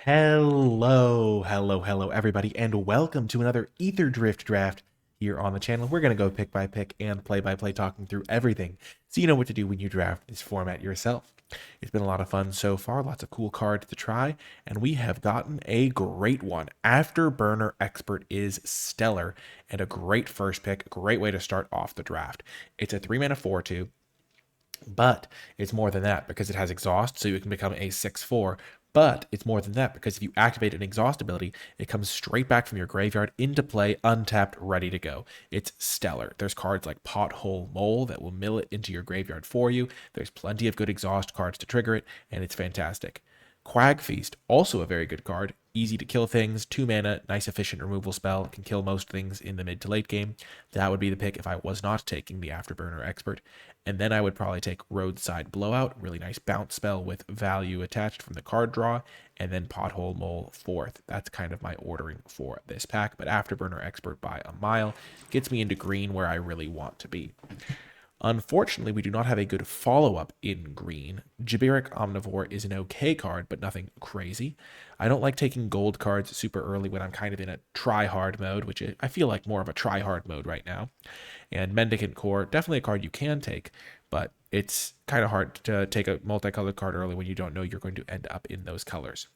Hello, everybody, and welcome to another Aetherdrift Draft here on the channel. We're going to go pick by pick and play by play, talking through everything so you know what to do when you draft this format yourself. It's been a lot of fun so far, lots of cool cards to try, and we have gotten a great one. Afterburner Expert is stellar and a great first pick, a great way to start off the draft. It's a 3-mana 4/2. But it's more than that because it has exhaust, so you can become a 6/4. But it's more than that because if you activate an exhaust ability, it comes straight back from your graveyard into play, untapped, ready to go. It's stellar. There's cards like Pothole Mole that will mill it into your graveyard for you. There's plenty of good exhaust cards to trigger it, and it's fantastic. Quag Feast, also a very good card. Easy to kill things, 2 mana, nice efficient removal spell, can kill most things in the mid to late game. That would be the pick if I was not taking the Afterburner Expert. And then I would probably take Roadside Blowout, really nice bounce spell with value attached from the card draw, and then Pothole Mole fourth. That's kind of my ordering for this pack, but Afterburner Expert by a mile gets me into green where I really want to be. Unfortunately, we do not have a good follow-up in green. Giberic Omnivore is an okay card, but nothing crazy. I don't like taking gold cards super early when I'm kind of in a try-hard mode, which I feel like more of a try-hard mode right now. And Mendicant Core, definitely a card you can take, but it's kind of hard to take a multicolored card early when you don't know you're going to end up in those colors.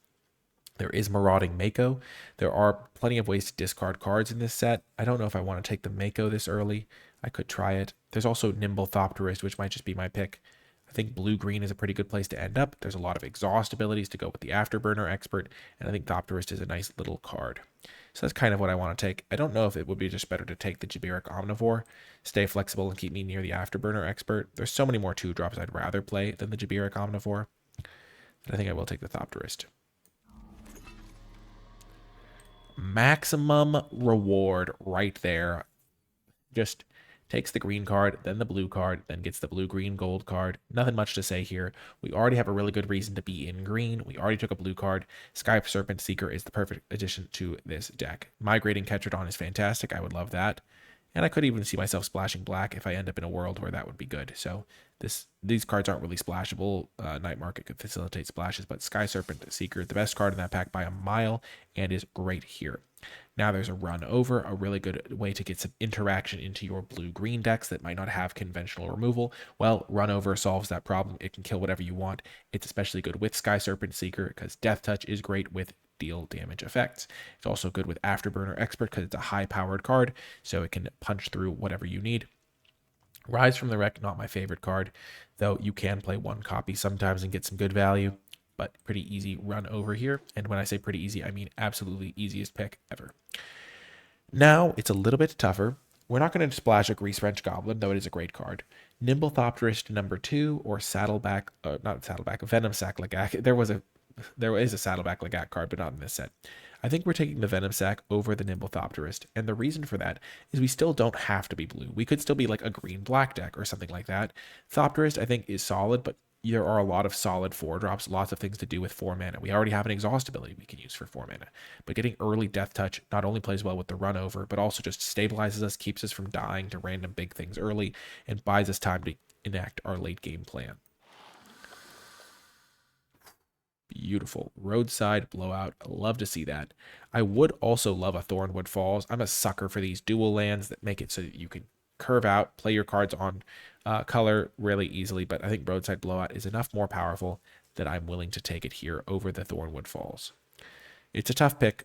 There is Marauding Mako. There are plenty of ways to discard cards in this set. I don't know if I want to take the Mako this early. I could try it. There's also Nimble Thopterist, which might just be my pick. I think blue-green is a pretty good place to end up. There's a lot of exhaust abilities to go with the Afterburner Expert, and I think Thopterist is a nice little card. So that's kind of what I want to take. I don't know if it would be just better to take the Giberic Omnivore, stay flexible, and keep me near the Afterburner Expert. There's so many more 2-drops I'd rather play than the Giberic Omnivore, but I think I will take the Thopterist. Maximum reward right there. Just takes the green card, then the blue card, then gets the blue-green gold card. Nothing much to say here. We already have a really good reason to be in green. We already took a blue card. Sky Serpent Seeker is the perfect addition to this deck. Migrating Ketrodon is fantastic. I would love that. And I could even see myself splashing black if I end up in a world where that would be good. So these cards aren't really splashable. Night Market could facilitate splashes, but Sky Serpent Seeker, the best card in that pack by a mile, and is great here. Now there's a Run Over, a really good way to get some interaction into your blue-green decks that might not have conventional removal. Well, Run Over solves that problem. It can kill whatever you want. It's especially good with Sky Serpent Seeker because Death Touch is great with deal damage effects. It's also good with Afterburner Expert because it's a high-powered card, so it can punch through whatever you need. Rise from the Wreck, not my favorite card, though you can play one copy sometimes and get some good value, but pretty easy run over here. And when I say pretty easy, I mean absolutely easiest pick ever. Now it's a little bit tougher. We're not going to splash a Grease Wrench Goblin, though it is a great card. Nimble Thopterist #2 or Saddleback, not Saddleback, Venom Sack Lagak. There is a Saddleback Lagak card, but not in this set. I think we're taking the Venom Sack over the Nimble Thopterist, and the reason for that is we still don't have to be blue. We could still be like a green-black deck or something like that. Thopterist, I think, is solid, but there are a lot of solid 4-drops, lots of things to do with 4 mana. We already have an exhaust ability we can use for 4 mana, but getting early Death Touch not only plays well with the run over, but also just stabilizes us, keeps us from dying to random big things early, and buys us time to enact our late game plan. Beautiful. Roadside Blowout. I love to see that. I would also love a Thornwood Falls. I'm a sucker for these dual lands that make it so that you can curve out, play your cards on color really easily, but I think Roadside Blowout is enough more powerful that I'm willing to take it here over the Thornwood Falls. It's a tough pick,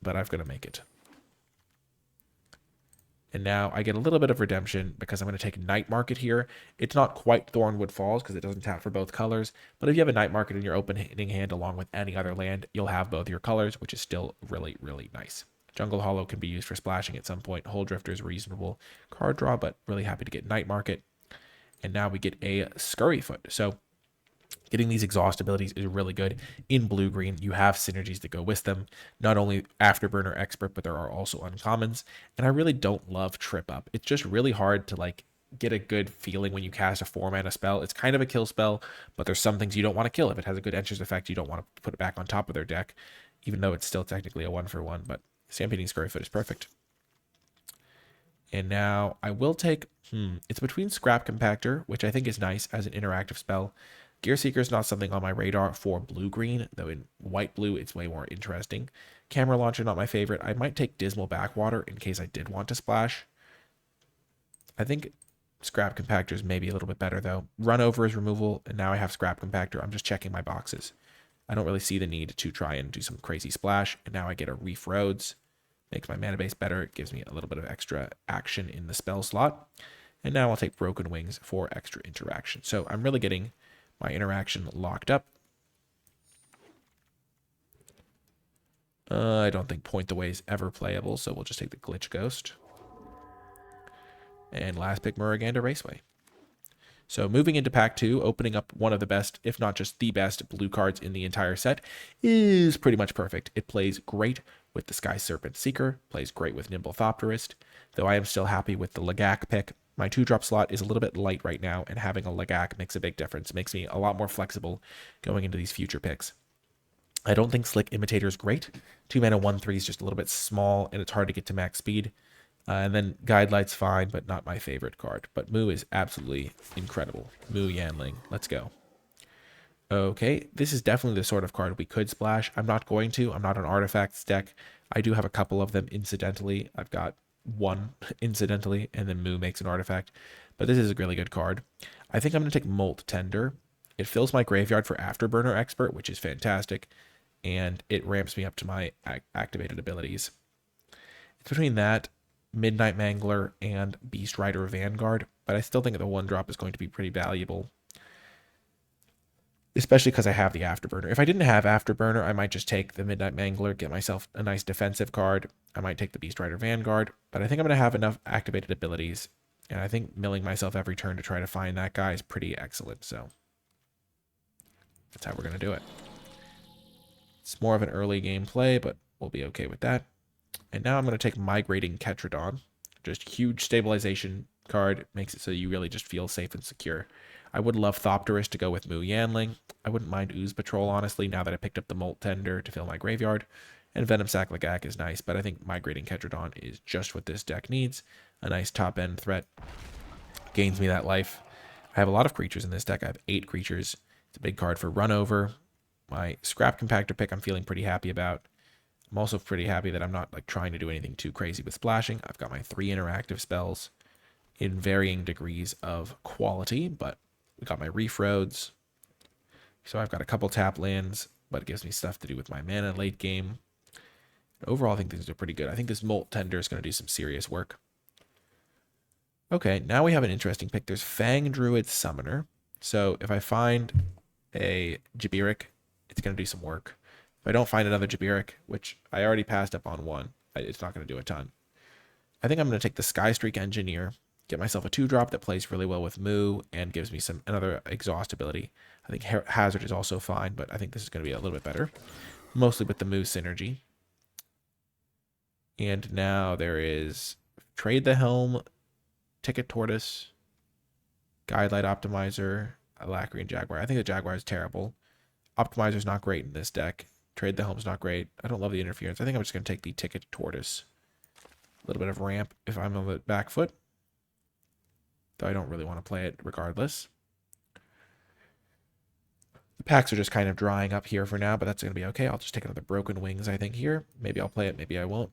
but I've got to make it. And now I get a little bit of redemption because I'm going to take Night Market here. It's not quite Thornwood Falls because it doesn't tap for both colors, but if you have a Night Market in your opening hand along with any other land, you'll have both your colors, which is still really, really nice. Jungle Hollow can be used for splashing at some point. Hole Drifter is a reasonable card draw, but really happy to get Night Market. And now we get a Scurryfoot. So getting these exhaust abilities is really good. In blue-green, you have synergies that go with them. Not only Afterburner Expert, but there are also uncommons. And I really don't love Trip Up. It's just really hard to get a good feeling when you cast a 4-mana spell. It's kind of a kill spell, but there's some things you don't want to kill. If it has a good Enters effect, you don't want to put it back on top of their deck, even though it's still technically a 1-for-1. But Stampeding Scurryfoot is perfect. And now I will take, it's between Scrap Compactor, which I think is nice as an interactive spell. Gear Seeker is not something on my radar for blue-green, though in white-blue it's way more interesting. Camera Launcher, not my favorite. I might take Dismal Backwater in case I did want to splash. I think Scrap Compactor is maybe a little bit better, though. Run Over is removal, and now I have Scrap Compactor. I'm just checking my boxes. I don't really see the need to try and do some crazy splash, and now I get a Reef Roads. Makes my mana base better. It gives me a little bit of extra action in the spell slot. And now I'll take Broken Wings for extra interaction. So I'm really getting my interaction locked up. I don't think Point the Way is ever playable, so we'll just take the Glitch Ghost. And last pick, Murraganda Raceway. So moving into pack 2, opening up one of the best, if not just the best, blue cards in the entire set is pretty much perfect. It plays great with the Sky Serpent Seeker, plays great with Nimble Thopterist, though I am still happy with the Lagak pick. My 2-drop slot is a little bit light right now, and having a Lagak makes a big difference. It makes me a lot more flexible going into these future picks. I don't think Slick Imitator is great. 2 mana 1/3 is just a little bit small, and it's hard to get to max speed. And then Guidelight's fine, but not my favorite card. But Moo is absolutely incredible. Moo Yanling. Let's go. Okay, this is definitely the sort of card we could splash. I'm not going to. I'm not an artifacts deck. I do have a couple of them incidentally. I've got one incidentally, and then Moo makes an artifact. But this is a really good card. I think I'm going to take Molt Tender. It fills my graveyard for Afterburner Expert, which is fantastic. And it ramps me up to my activated abilities. It's between that, Midnight Mangler, and Beast Rider Vanguard, but I still think the 1-drop is going to be pretty valuable, especially because I have the Afterburner. If I didn't have Afterburner, I might just take the Midnight Mangler, get myself a nice defensive card. I might take the Beast Rider Vanguard, but I think I'm going to have enough activated abilities, and I think milling myself every turn to try to find that guy is pretty excellent, so that's how we're going to do it. It's more of an early game play, but we'll be okay with that. And now I'm going to take Migrating Ketrodon. Just huge stabilization card. Makes it so you really just feel safe and secure. I would love Thopterist to go with Moo Yanling. I wouldn't mind Ooze Patrol, honestly, now that I picked up the Molt Tender to fill my graveyard. And Venom Sac Lagak is nice, but I think Migrating Ketrodon is just what this deck needs. A nice top-end threat. Gains me that life. I have a lot of creatures in this deck. I have 8 creatures. It's a big card for Run Over. My Scrap Compactor pick I'm feeling pretty happy about. I'm also pretty happy that I'm not like trying to do anything too crazy with splashing. I've got my 3 interactive spells in varying degrees of quality, but we got my Reef Roads. So I've got a couple tap lands, but it gives me stuff to do with my mana late game. And overall, I think things are pretty good. I think this Molt Tender is going to do some serious work. Okay, now we have an interesting pick. There's Fang Druid Summoner. So if I find a Jabiric, it's going to do some work. If I don't find another Jabiric, which I already passed up on one, it's not going to do a ton. I think I'm going to take the Skystreak Engineer, get myself a 2-drop that plays really well with Moo and gives me another exhaust ability. I think Hazard is also fine, but I think this is going to be a little bit better, mostly with the Moo synergy. And now there is Trade the Helm, Ticket Tortoise, Guidelight Optimizer, Alacrian Jaguar. I think the Jaguar is terrible. Optimizer's not great in this deck. Trade the Helm's not great. I don't love the interference. I think I'm just going to take the Ticket Tortoise. A little bit of ramp if I'm on the back foot. Though I don't really want to play it regardless. The packs are just kind of drying up here for now, but that's going to be okay. I'll just take another Broken Wings, I think, here. Maybe I'll play it, maybe I won't.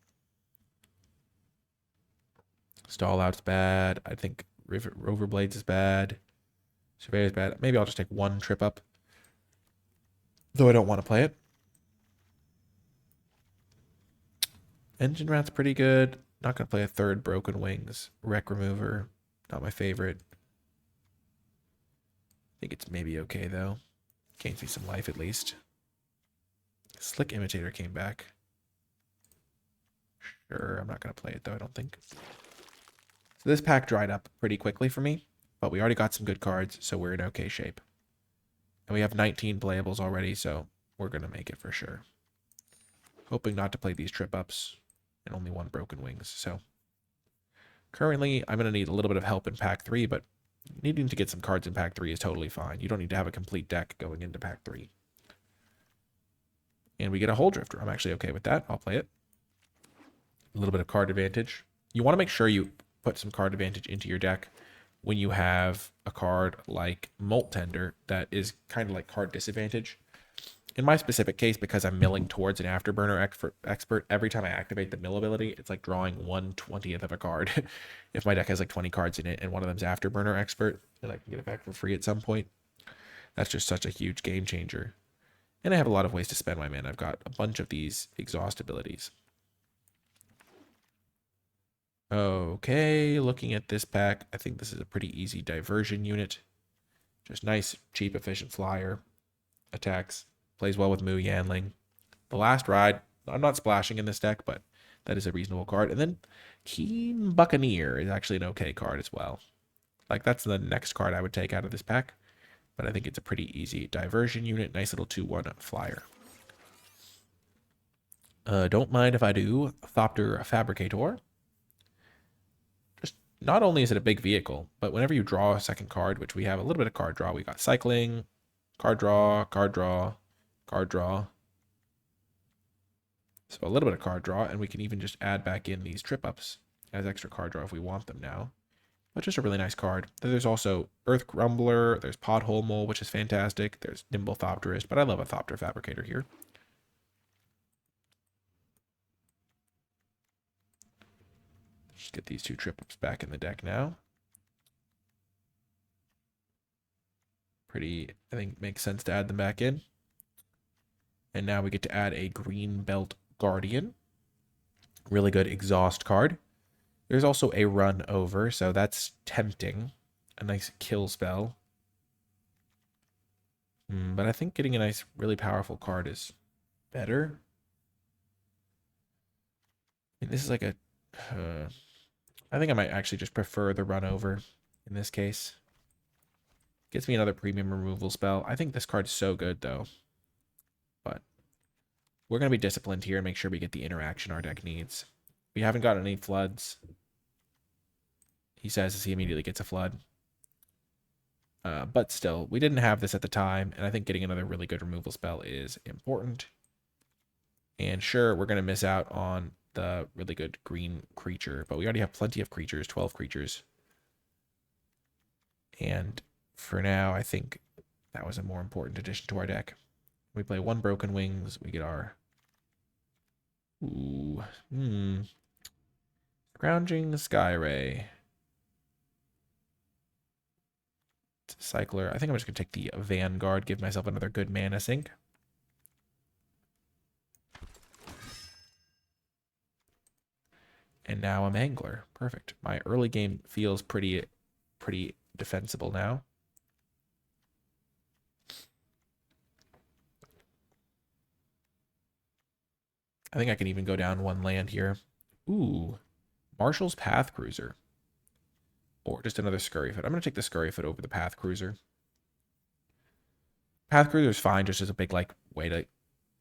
Stall Out's bad. I think Rover Blades is bad. Surveyor's bad. Maybe I'll just take 1 trip up. Though I don't want to play it. Engine Rat's pretty good. Not going to play a 3rd Broken Wings. Wreck Remover. Not my favorite. I think it's maybe okay, though. Gains me some life, at least. Slick Imitator came back. Sure, I'm not going to play it, though, I don't think. So this pack dried up pretty quickly for me. But we already got some good cards, so we're in okay shape. And we have 19 playables already, so we're going to make it for sure. Hoping not to play these trip-ups and only 1 Broken Wings. So currently, I'm going to need a little bit of help in Pack 3, but needing to get some cards in Pack 3 is totally fine. You don't need to have a complete deck going into Pack 3. And we get a Hole Drifter. I'm actually okay with that. I'll play it. A little bit of card advantage. You want to make sure you put some card advantage into your deck when you have a card like Molt Tender that is kind of like card disadvantage. In my specific case, because I'm milling towards an Afterburner expert, every time I activate the mill ability, it's like drawing 1/20th of a card. If my deck has like 20 cards in it and one of them's Afterburner expert, then I can get it back for free at some point. That's just such a huge game changer. And I have a lot of ways to spend my mana. I've got a bunch of these exhaust abilities. Okay, looking at this pack, I think this is a pretty easy diversion unit. Just nice, cheap, efficient flyer. Attacks. Plays well with Mu Yanling. The Last Ride, I'm not splashing in this deck, but that is a reasonable card. And then Keen Buccaneer is actually an okay card as well. Like, that's the next card I would take out of this pack. But I think it's a pretty easy diversion unit. Nice little 2/1 flyer. Don't mind if I do. Thopter Fabricator. Just not only is it a big vehicle, but whenever you draw a second card, which we have a little bit of card draw, we got cycling, card draw, card draw, card draw. So a little bit of card draw, and we can even just add back in these trip ups as extra card draw if we want them now. But just a really nice card. There's also Earth Grumbler, there's Pothole Mole, which is fantastic. There's Nimble Thopterist, but I love a Thopter Fabricator here. Just get these 2 trip ups back in the deck now. Pretty, I think, makes sense to add them back in. And now we get to add a Green Belt Guardian. Really good exhaust card. There's also a Run Over, so that's tempting. A nice kill spell. But I think getting a nice, really powerful card is better. I mean, this is like a... I think I might actually just prefer the Run Over in this case. Gets me another premium removal spell. I think this card is so good, though. But we're going to be disciplined here and make sure we get the interaction our deck needs. We haven't gotten any floods. He says as he immediately gets a flood. But still, we didn't have this at the time, and I think getting another really good removal spell is important. And sure, we're going to miss out on the really good green creature, but we already have plenty of creatures, 12 creatures. And for now, I think that was a more important addition to our deck. We play 1 Broken Wings, we get our... Scrounging Skyray. Cycler. I think I'm just going to take the Vanguard, give myself another good mana sink. And now a Mangler. Perfect. My early game feels pretty defensible now. I think I can even go down 1 land here. Ooh. Marshall's Path Cruiser. Or just another Scurryfoot. I'm going to take the Scurryfoot over the Path Cruiser. Path Cruiser is fine just as a big like way to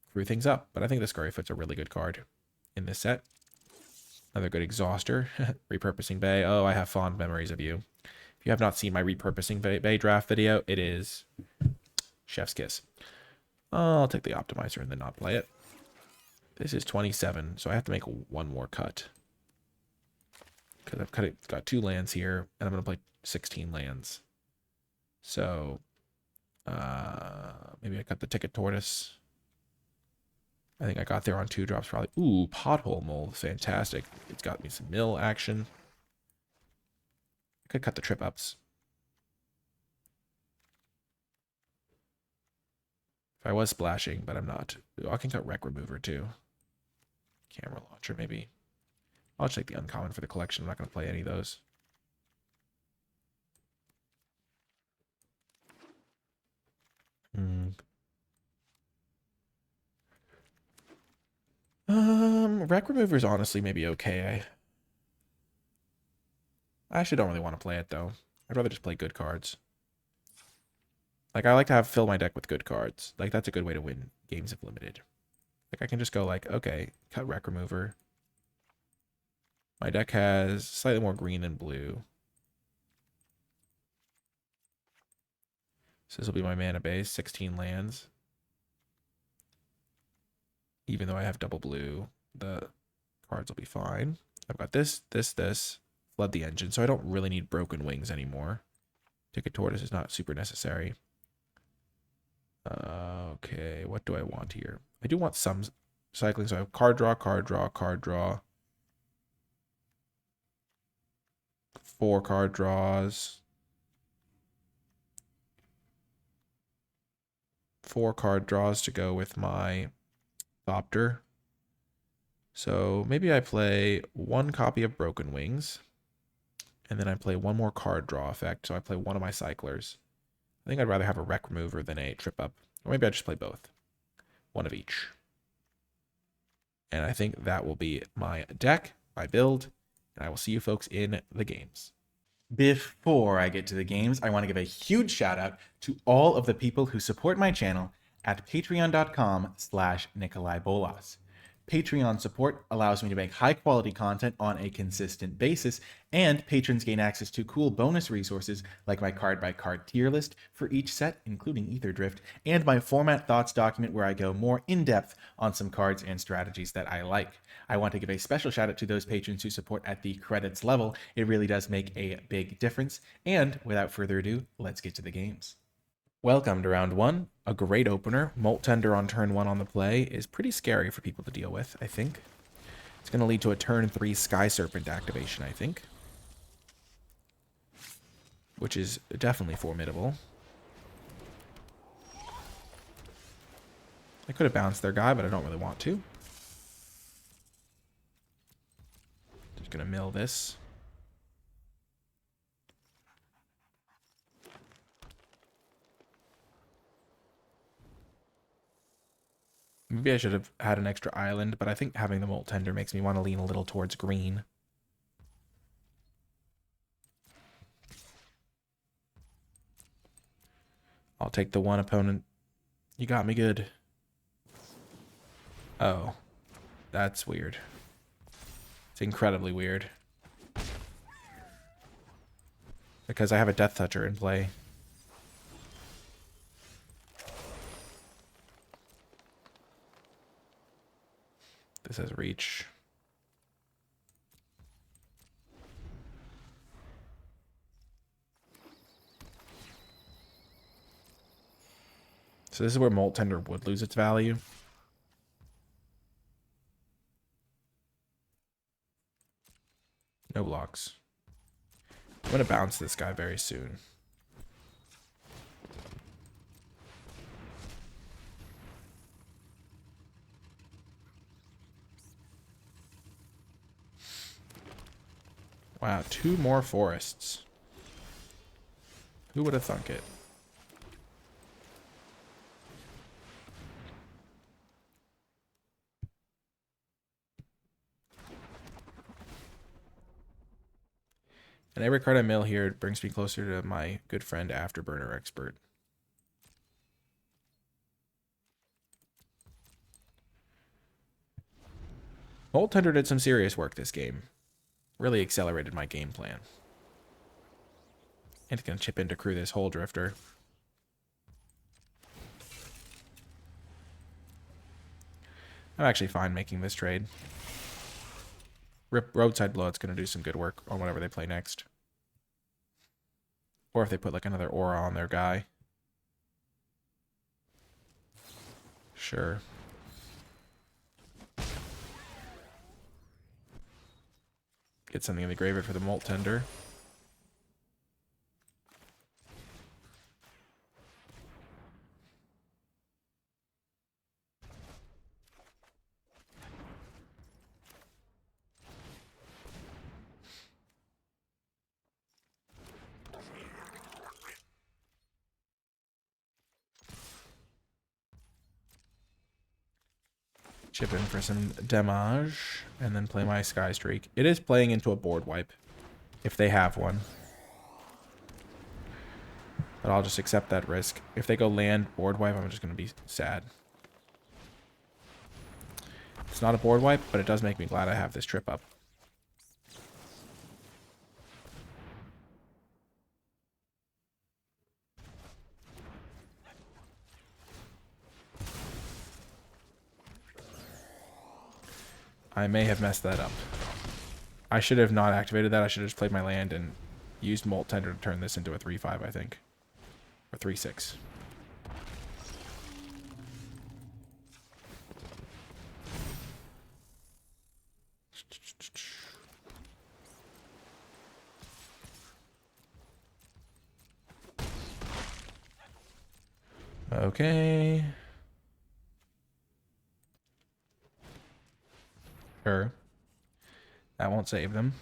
screw things up. But I think the Scurryfoot's a really good card in this set. Another good Exhauster. Repurposing Bay. Oh, I have fond memories of you. If you have not seen my Repurposing Bay draft video, it is chef's kiss. I'll take the Optimizer and then not play it. This is 27, so I have to make 1 more cut. Because I've got 2 lands here, and I'm going to play 16 lands. So, maybe I cut the Ticket Tortoise. I think I got there on 2 drops probably. Ooh, Pothole Mole, fantastic. It's got me some mill action. I could cut the trip ups. If I was splashing, but I'm not. Ooh, I can cut Wreck Remover too. Camera Launcher, maybe. I'll just take the uncommon for the collection. I'm not going to play any of those. Wreck Remover is honestly maybe okay. I actually don't really want to play it though. I'd rather just play good cards. Like I like to fill my deck with good cards. Like that's a good way to win games of limited. Like I can just go like, okay, cut Wreck Remover. My deck has slightly more green than blue. So this will be my mana base, 16 lands. Even though I have double blue, the cards will be fine. I've got this, flood the engine, so I don't really need broken wings anymore. Ticket tortoise is not super necessary. Okay, what do I want here? I do want some cycling, so I have card draw, card draw, card draw. 4 card draws. 4 card draws to go with my Thopter. So maybe I play 1 copy of Broken Wings, and then I play 1 more card draw effect, so I play 1 of my cyclers. I think I'd rather have a wreck remover than a trip up, or maybe I just play both. 1 of each. And I think that will be my deck, my build, and I will see you folks in the games. Before I get to the games, I want to give a huge shout out to all of the people who support my channel at patreon.com/NicolaiBolas. Patreon support allows me to make high quality content on a consistent basis, and patrons gain access to cool bonus resources like my card by card tier list for each set, including Aetherdrift, and my format thoughts document where I go more in depth on some cards and strategies that I like. I want to give a special shout out to those patrons who support at the credits level. It really does make a big difference. And without further ado, let's get to the games. Welcome to round 1. A great opener. Molt Tender on turn 1 on the play is pretty scary for people to deal with, I think. It's going to lead to a turn 3 Sky Serpent activation, I think. Which is definitely formidable. I could have bounced their guy, but I don't really want to. Just going to mill this. Maybe I should have had an extra island, but I think having the Molt Tender makes me want to lean a little towards green. I'll take the 1 opponent. You got me good. Oh, that's weird. It's incredibly weird. Because I have a Death Toucher in play. This has reach. So this is where Molt Tender would lose its value. No blocks. I'm going to bounce this guy very soon. Wow, 2 more forests. Who would have thunk it? And every card I mill here brings me closer to my good friend Afterburner Expert. Molt Tender did some serious work this game. Really accelerated my game plan. And it's going to chip in to crew this Hole Drifter. I'm actually fine making this trade. Roadside Blowout's going to do some good work on whatever they play next. Or if they put like another aura on their guy. Sure. Get something in the graveyard for the Molt Tender. Chip in for some damage, and then play my Sky Streak. It is playing into a board wipe, if they have one. But I'll just accept that risk. If they go land board wipe, I'm just going to be sad. It's not a board wipe, but it does make me glad I have this trip up. I may have messed that up. I should have not activated that. I should have just played my land and used Molt Tender to turn this into a 3/5, I think. Or 3/6. Okay. Sure. That won't save them.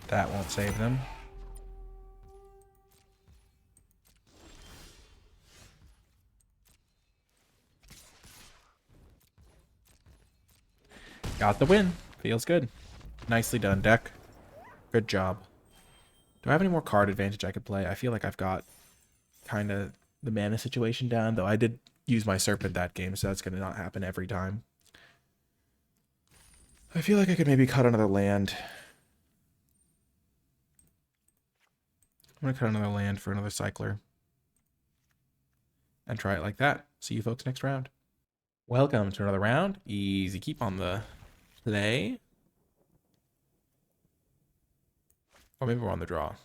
That won't save them. Got the win. Feels good. Nicely done, deck. Good job. Do I have any more card advantage I could play? I feel like I've got kind of the mana situation down, though I did use my Serpent that game, so that's going to not happen every time. I feel like I could maybe cut another land. I'm going to cut another land for another cycler. And try it like that. See you folks next round. Welcome to another round. Easy keep on the play. Or maybe we're on the draw.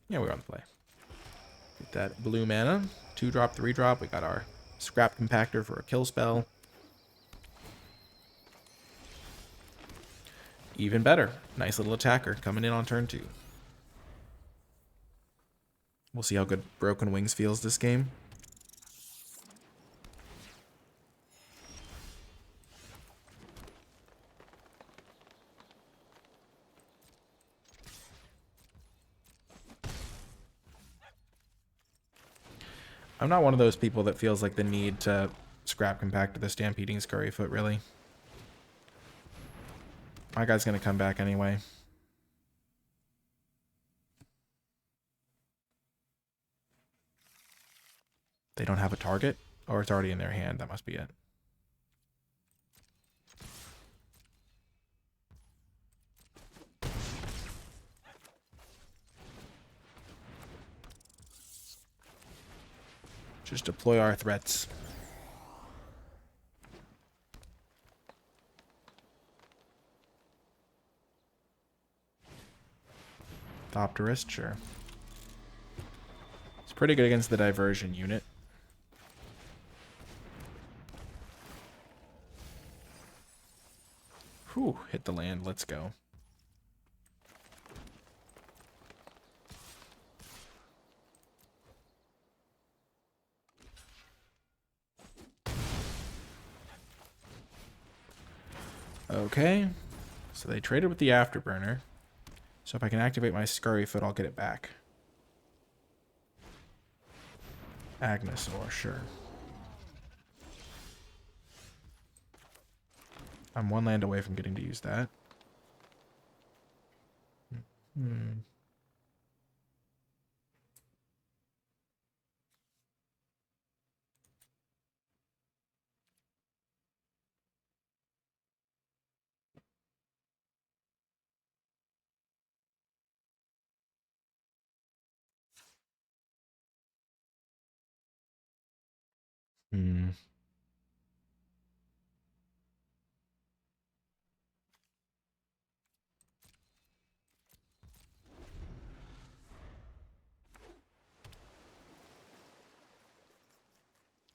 Yeah, we're on the play. Get that blue mana. 2-drop, 3-drop. We got our Scrap Compactor for a kill spell. Even better. Nice little attacker coming in on turn 2. We'll see how good Broken Wings feels this game. I'm not one of those people that feels like the need to Scrap Compactor the Stampeding Scurryfoot, really. My guy's going to come back anyway. They don't have a target? Or it's already in their hand. That must be it. Just deploy our threats. Thopterist, sure. It's pretty good against the diversion unit. Whew, hit the land. Let's go. Okay. So they traded with the Afterburner. So if I can activate my Scurryfoot, I'll get it back. Agnesaur, sure. I'm one land away from getting to use that.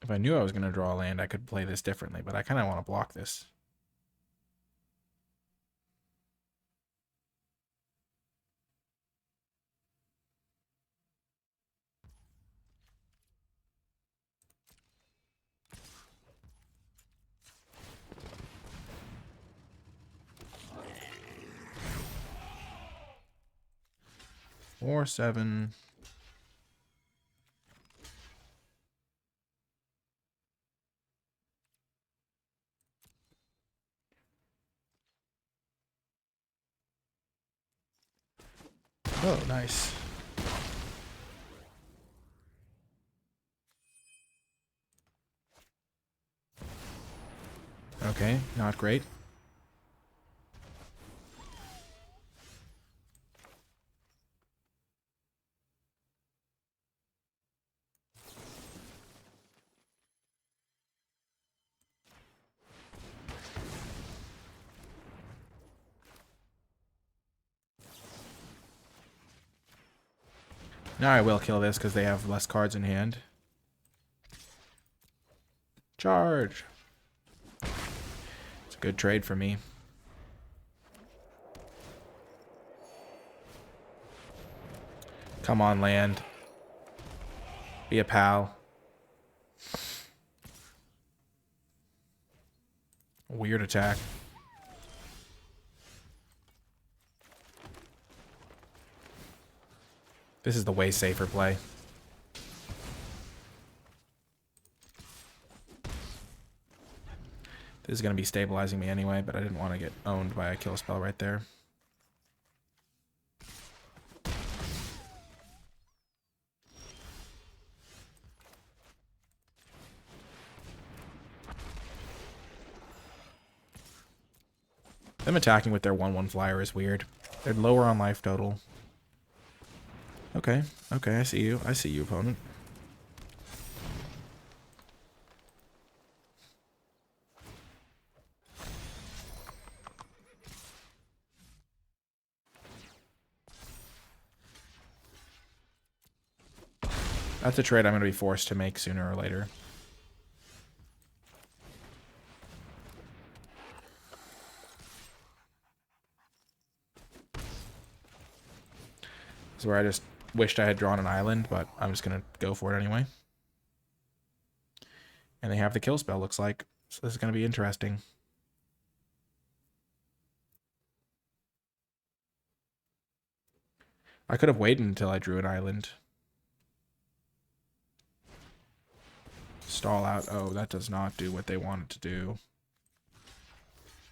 If I knew I was going to draw a land, I could play this differently, but I kind of want to block this. Or 7. Oh, nice. Okay, not great. Now I will kill this because they have less cards in hand. Charge. It's a good trade for me. Come on, land. Be a pal. Weird attack. This is the way safer play. This is going to be stabilizing me anyway, but I didn't want to get owned by a kill spell right there. Them attacking with their 1/1 flyer is weird. They're lower on life total. Okay, okay, I see you. I see you, opponent. That's a trade I'm going to be forced to make sooner or later. This is where I just wished I had drawn an island, but I'm just going to go for it anyway. And they have the kill spell, looks like. So this is going to be interesting. I could have waited until I drew an island. Stall out. Oh, that does not do what they want it to do.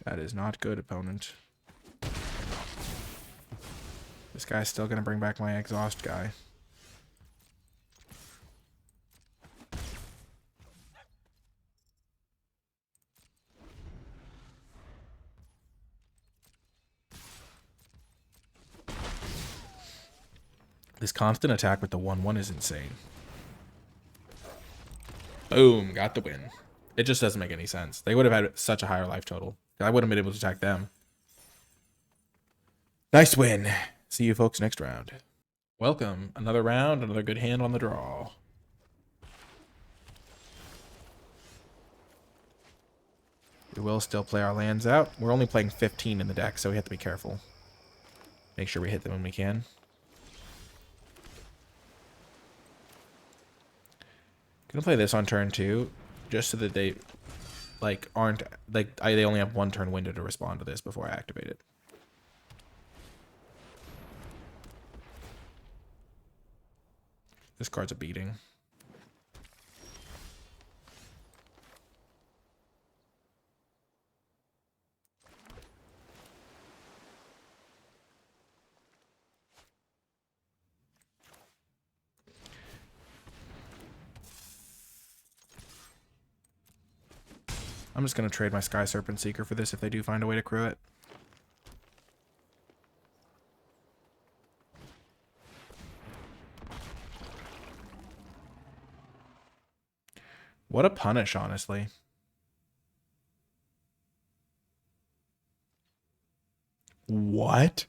That is not good, opponent. This guy's still going to bring back my exhaust guy. This constant attack with the 1/1 is insane. Boom, got the win. It just doesn't make any sense. They would have had such a higher life total. I wouldn't have been able to attack them. Nice win. See you folks next round. Welcome. Another round, another good hand on the draw. We will still play our lands out. We're only playing 15 in the deck, so we have to be careful. Make sure we hit them when we can. Gonna play this on turn 2, just so that they like aren't like they only have 1 turn window to respond to this before I activate it. This card's a beating. I'm just going to trade my Sky Serpent Seeker for this if they do find a way to crew it. What a punish, honestly. What?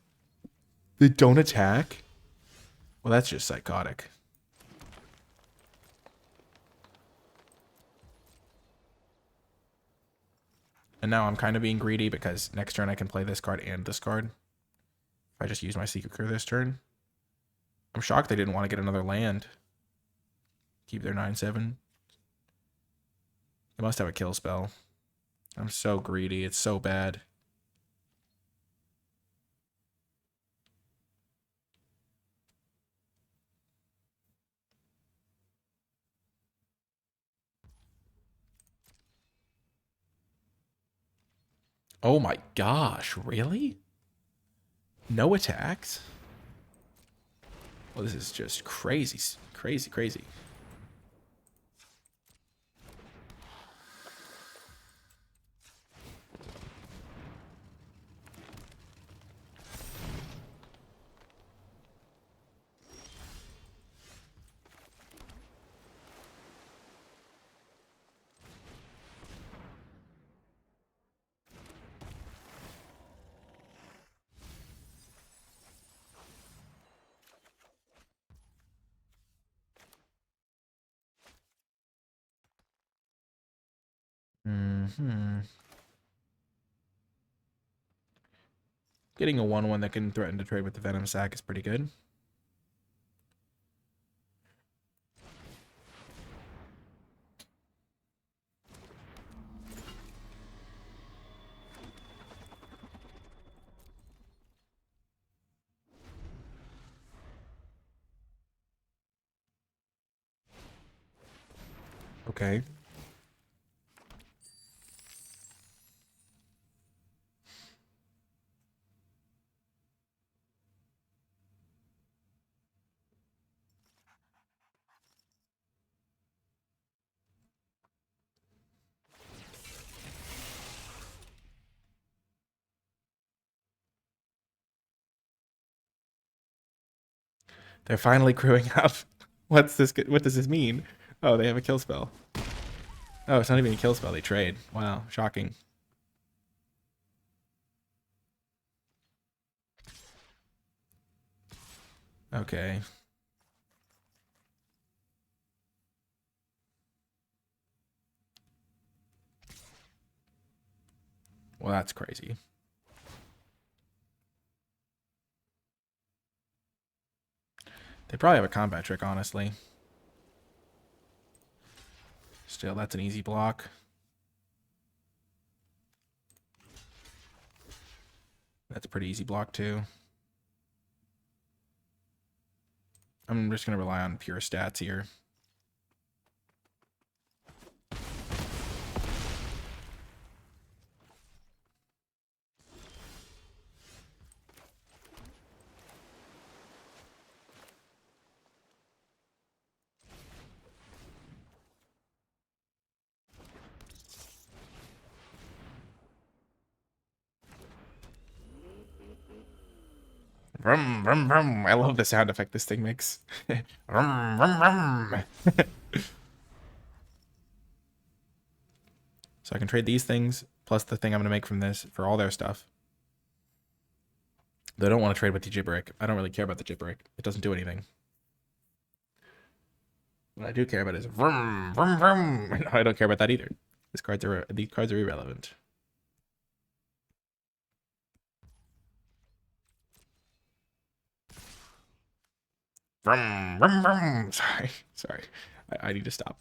They don't attack? Well, that's just psychotic. And now I'm kind of being greedy because next turn I can play this card and this card. If I just use my Seeker this turn. I'm shocked they didn't want to get another land. Keep their 9/7. They must have a kill spell. I'm so greedy. It's so bad. Oh my gosh, really? No attacks? Well, this is just crazy, crazy, crazy. Getting a 1/1 that can threaten to trade with the Venom Sac is pretty good. Okay. They're finally crewing up. What's this? What does this mean? Oh, they have a kill spell. Oh, it's not even a kill spell. They trade. Wow, shocking. Okay. Well, that's crazy. They probably have a combat trick, honestly. Still, that's an easy block. That's a pretty easy block, too. I'm just going to rely on pure stats here. Vroom, vroom, vroom. I love the sound effect this thing makes. Vroom, vroom, vroom. So I can trade these things, plus the thing I'm going to make from this for all their stuff. They don't want to trade with the Gibberick. I don't really care about the Gibberick. It doesn't do anything. What I do care about is vroom, vroom, vroom. No, I don't care about that either. These cards are irrelevant. Vroom, vroom, vroom. Sorry. I need to stop.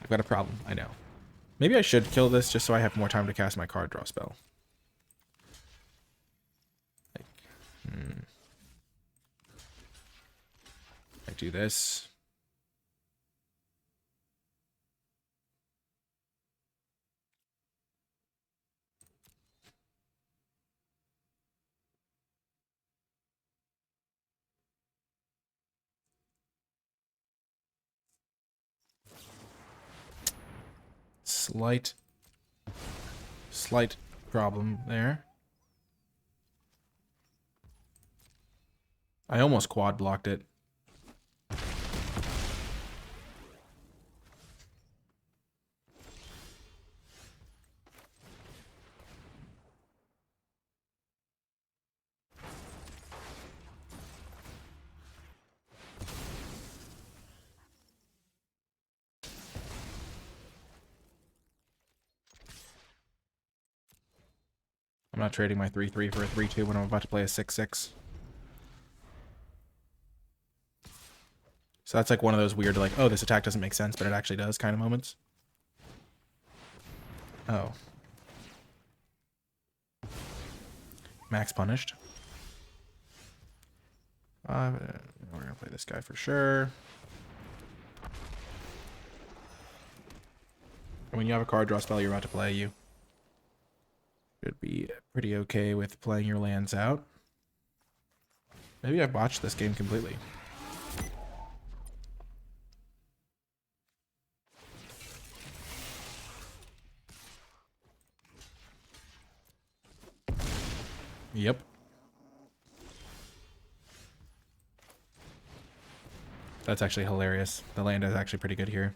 I've got a problem. I know. Maybe I should kill this just so I have more time to cast my card draw spell. I do this. Slight problem there. I almost quad blocked it. I'm not trading my 3/3 for a 3/2 when I'm about to play a 6/6. So that's like one of those weird, like, oh, this attack doesn't make sense, but it actually does kind of moments. Oh. Max punished. We're going to play this guy for sure. When you have a card draw spell you're about to play, you should be pretty okay with playing your lands out. Maybe I botched this game completely. Yep. That's actually hilarious. The land is actually pretty good here.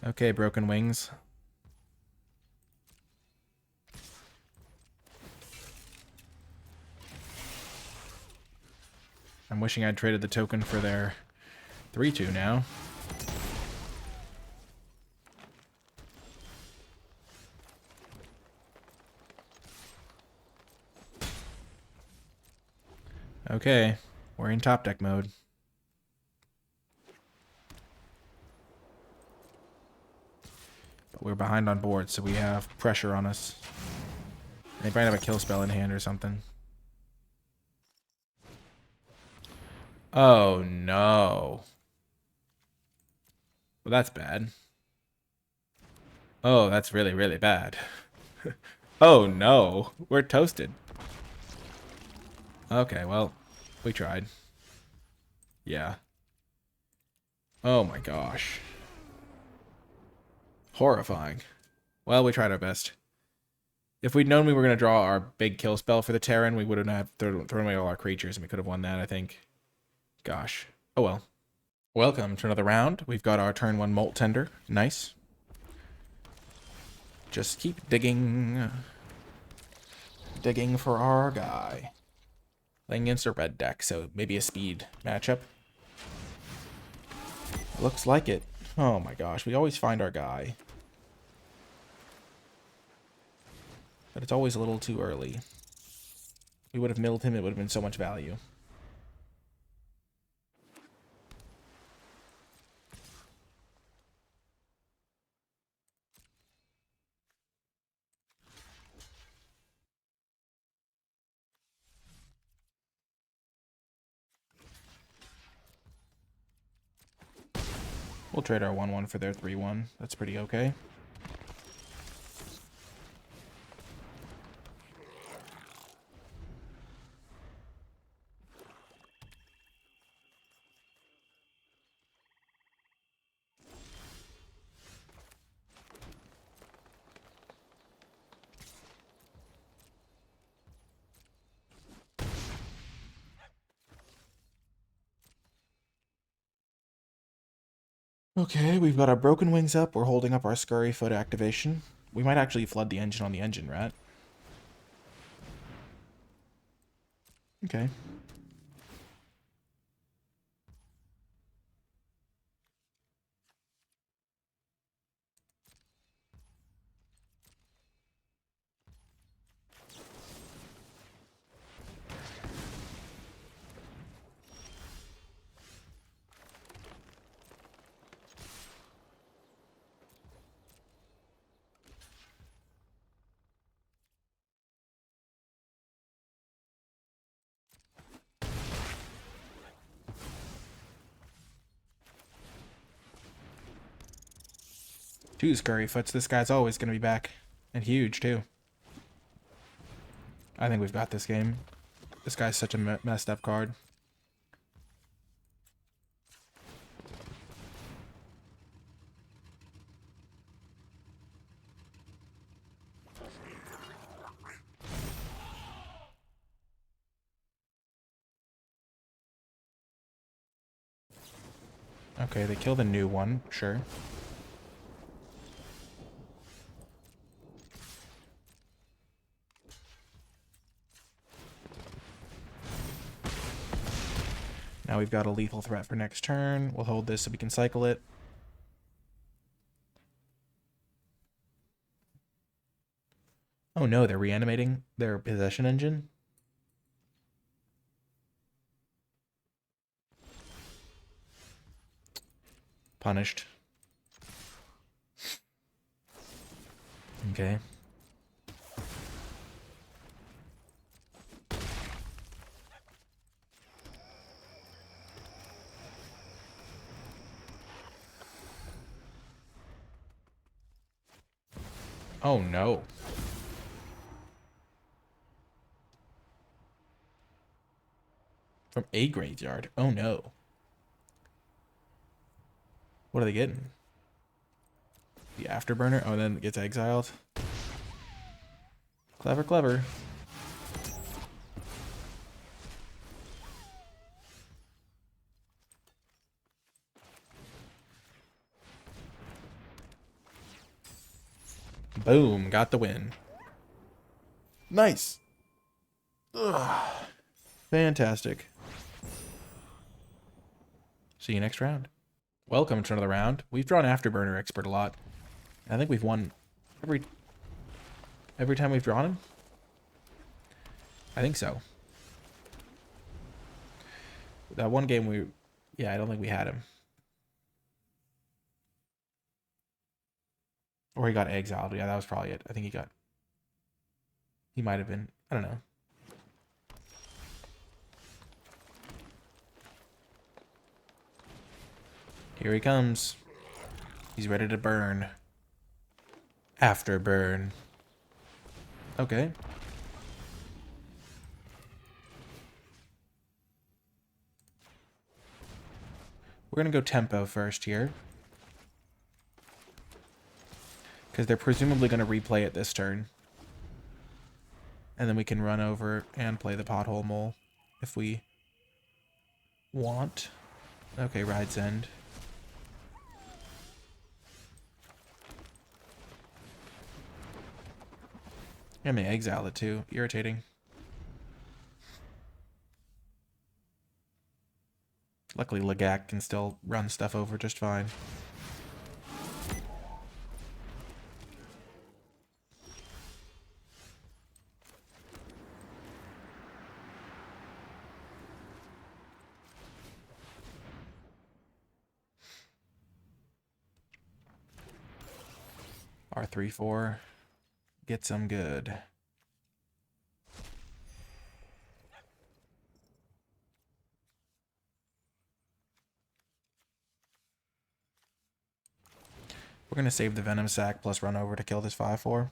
Okay, Broken Wings. I'm wishing I'd traded the token for their 3-2 now. Okay, we're in top deck mode. But we're behind on board, so we have pressure on us. They might have a kill spell in hand or something. Oh, no. Well, that's bad. Oh, that's really, really bad. Oh, no. We're toasted. Okay, well, we tried. Yeah. Oh, my gosh. Horrifying. Well, we tried our best. If we'd known we were going to draw our big kill spell for the Terran, we wouldn't have thrown away all our creatures, and we could have won that, I think. Gosh. Oh, well. Welcome to another round. We've got our turn 1 Molt Tender. Nice. Just keep digging. Digging for our guy. Playing against a red deck, so maybe a speed matchup. Looks like it. Oh my gosh, we always find our guy. But it's always a little too early. We would have milled him, it would have been so much value. We'll trade our 1-1 for their 3-1. That's pretty okay. Okay, we've got our Broken Wings up. We're holding up our Scurry Foot activation. We might actually flood the engine on the engine rat. Okay. Two Scurry Foots. This guy's always going to be back. And huge, too. I think we've got this game. This guy's such a messed up card. Okay, they kill the new one, sure. Now we've got a lethal threat for next turn. We'll hold this so we can cycle it. Oh no, they're reanimating their possession engine? Punished. Okay. Oh no. From a graveyard. Oh no. What are they getting? The Afterburner? Oh, then it gets exiled. Clever, clever. Boom, got the win. Nice. Ugh. Fantastic. See you next round. Welcome to another round. We've drawn Afterburner Expert a lot. I think we've won every time we've drawn him. I think so. That one game I don't think we had him. Or he got exiled. Yeah, that was probably it. I think he might have been. I don't know. Here he comes. He's ready to burn. Afterburn. Okay. We're going to go tempo first here. Because they're presumably going to replay it this turn. And then we can run over and play the Pothole Mole if we want. Okay, Ride's End. And they exile it too. Irritating. Luckily, Lagak can still run stuff over just fine. R3-4. Get some good. We're going to save the Venom Sac plus run over to kill this 5-4.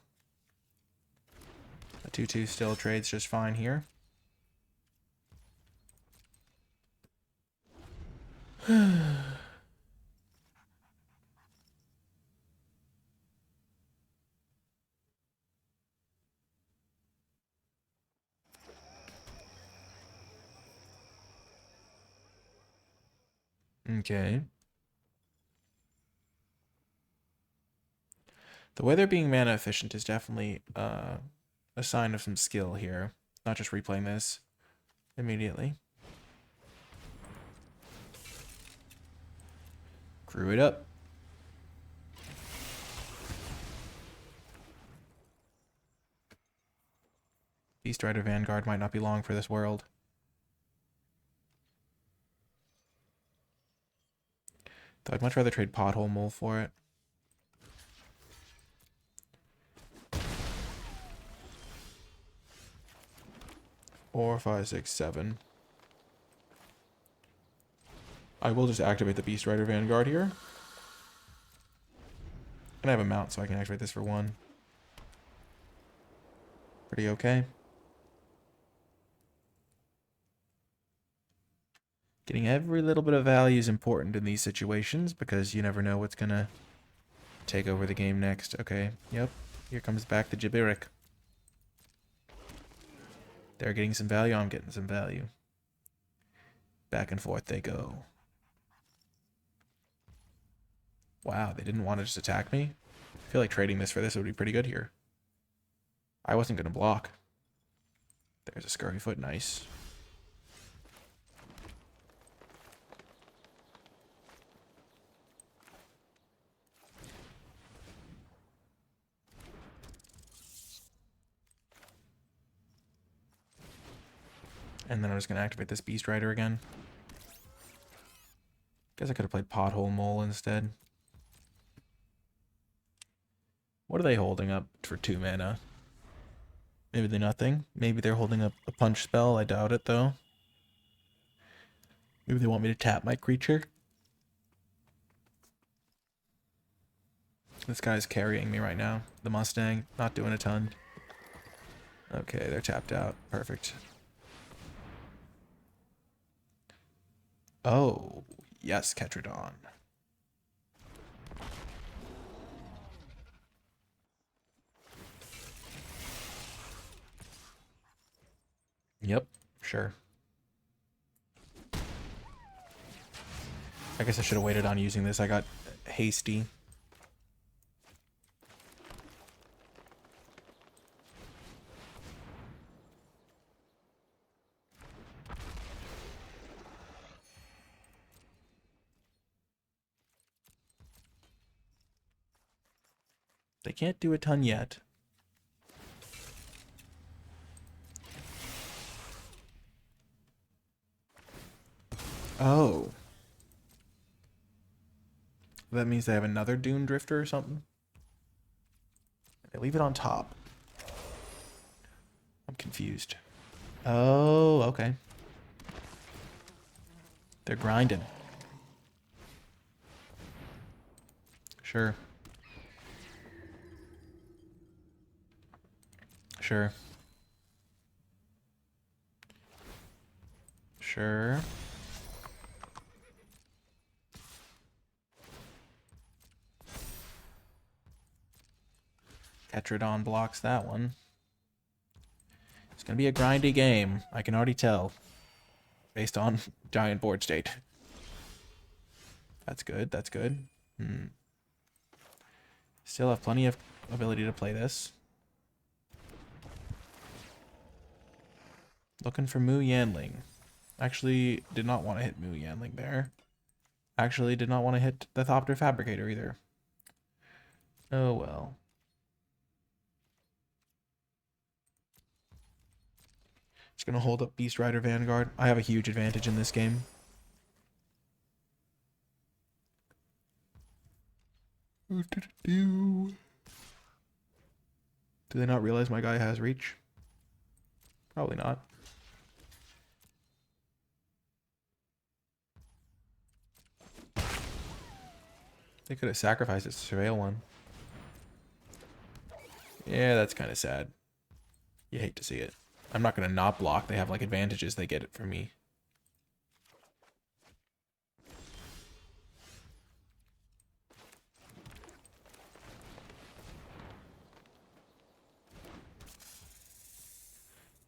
The 2-2 still trades just fine here. Okay. The way they're being mana efficient is definitely a sign of some skill here. Not just replaying this immediately. Grew it up. Beast Rider Vanguard might not be long for this world. Though I'd much rather trade Pothole Mole for it. Four, 5, 6, 7. I will just activate the Beast Rider Vanguard here. And I have a mount, so I can activate this for 1. Pretty okay. Getting every little bit of value is important in these situations because you never know what's gonna take over the game next. Okay, yep. Here comes back the Jabiric. They're getting some value, I'm getting some value. Back and forth they go. Wow, they didn't want to just attack me? I feel like trading this for this would be pretty good here. I wasn't going to block. There's a Scurryfoot, nice. And then I'm just going to activate this Beast Rider again. Guess I could have played Pothole Mole instead. What are they holding up for 2 mana? Maybe they're nothing. Maybe they're holding up a punch spell. I doubt it, though. Maybe they want me to tap my creature. This guy's carrying me right now. The Mustang, not doing a ton. Okay, they're tapped out. Perfect. Oh, yes, Ketradon. Yep, sure. I guess I should have waited on using this. I got hasty. They can't do a ton yet. Oh. That means they have another Dune Drifter or something? They leave it on top. I'm confused. Oh, okay. They're grinding. Sure. Sure. Sure. Tetradon blocks that one. It's going to be a grindy game. I can already tell. Based on giant board state. That's good. That's good. Still have plenty of ability to play this. Looking for Mu Yanling. Actually, did not want to hit Mu Yanling there. Actually, did not want to hit the Thopter Fabricator either. Oh well. Just gonna hold up Beast Rider Vanguard. I have a huge advantage in this game. Do they not realize my guy has reach? Probably not. They could have sacrificed its Surveil one. Yeah, that's kind of sad. You hate to see it. I'm not going to not block. They have like advantages. They get it from me.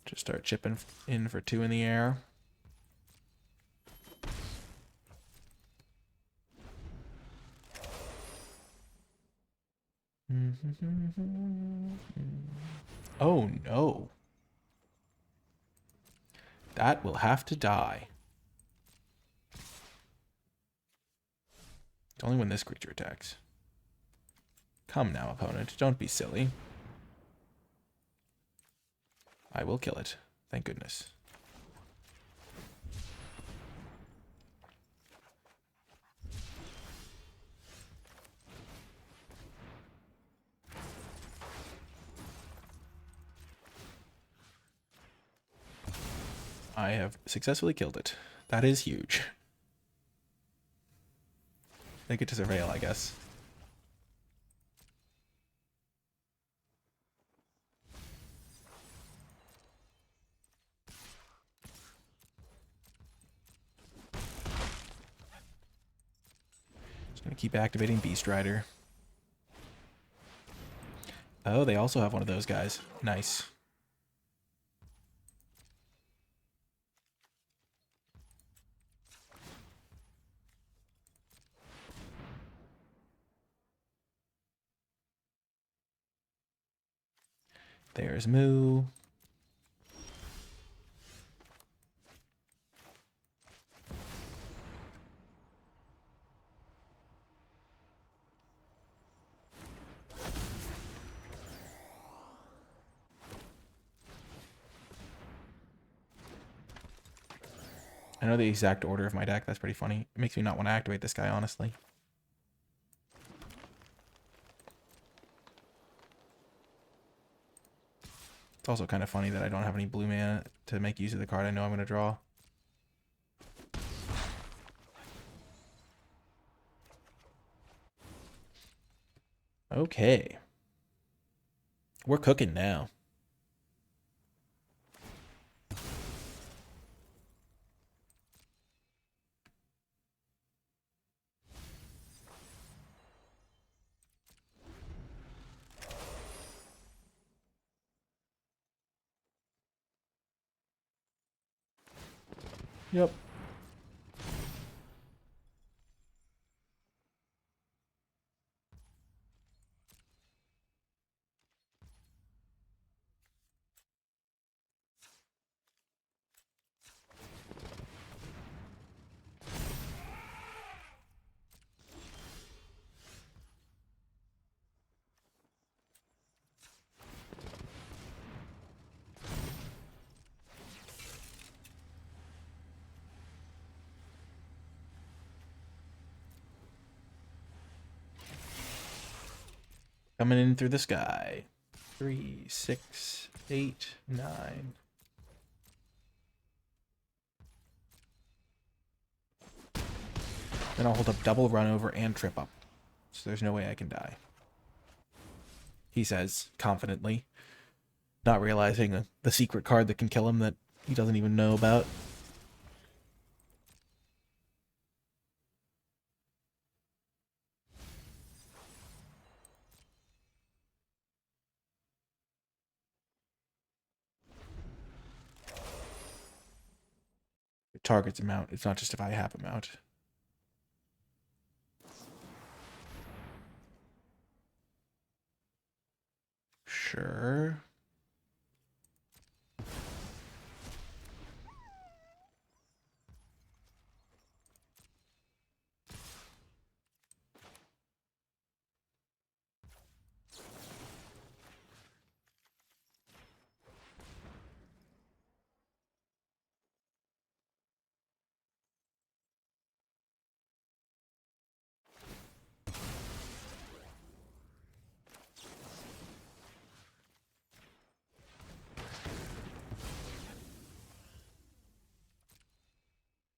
Just start chipping in for 2 in the air. Oh no. That will have to die. It's only when this creature attacks. Come now, opponent. Don't be silly. I will kill it. Thank goodness. I have successfully killed it. That is huge. They get to surveil, I guess. Just gonna keep activating Beast Rider. Oh, they also have one of those guys. Nice. There's Moo. I know the exact order of my deck. That's pretty funny. It makes me not want to activate this guy, honestly. It's also kind of funny that I don't have any blue mana to make use of the card I know I'm going to draw. Okay. We're cooking now. Yep. Coming in through the sky. 3, 6, 8, 9. Then I'll hold up double run over and trip up. So there's no way I can die. He says, confidently. Not realizing the secret card that can kill him that he doesn't even know about. It targets a mount. It's not just if I have a mount. Sure.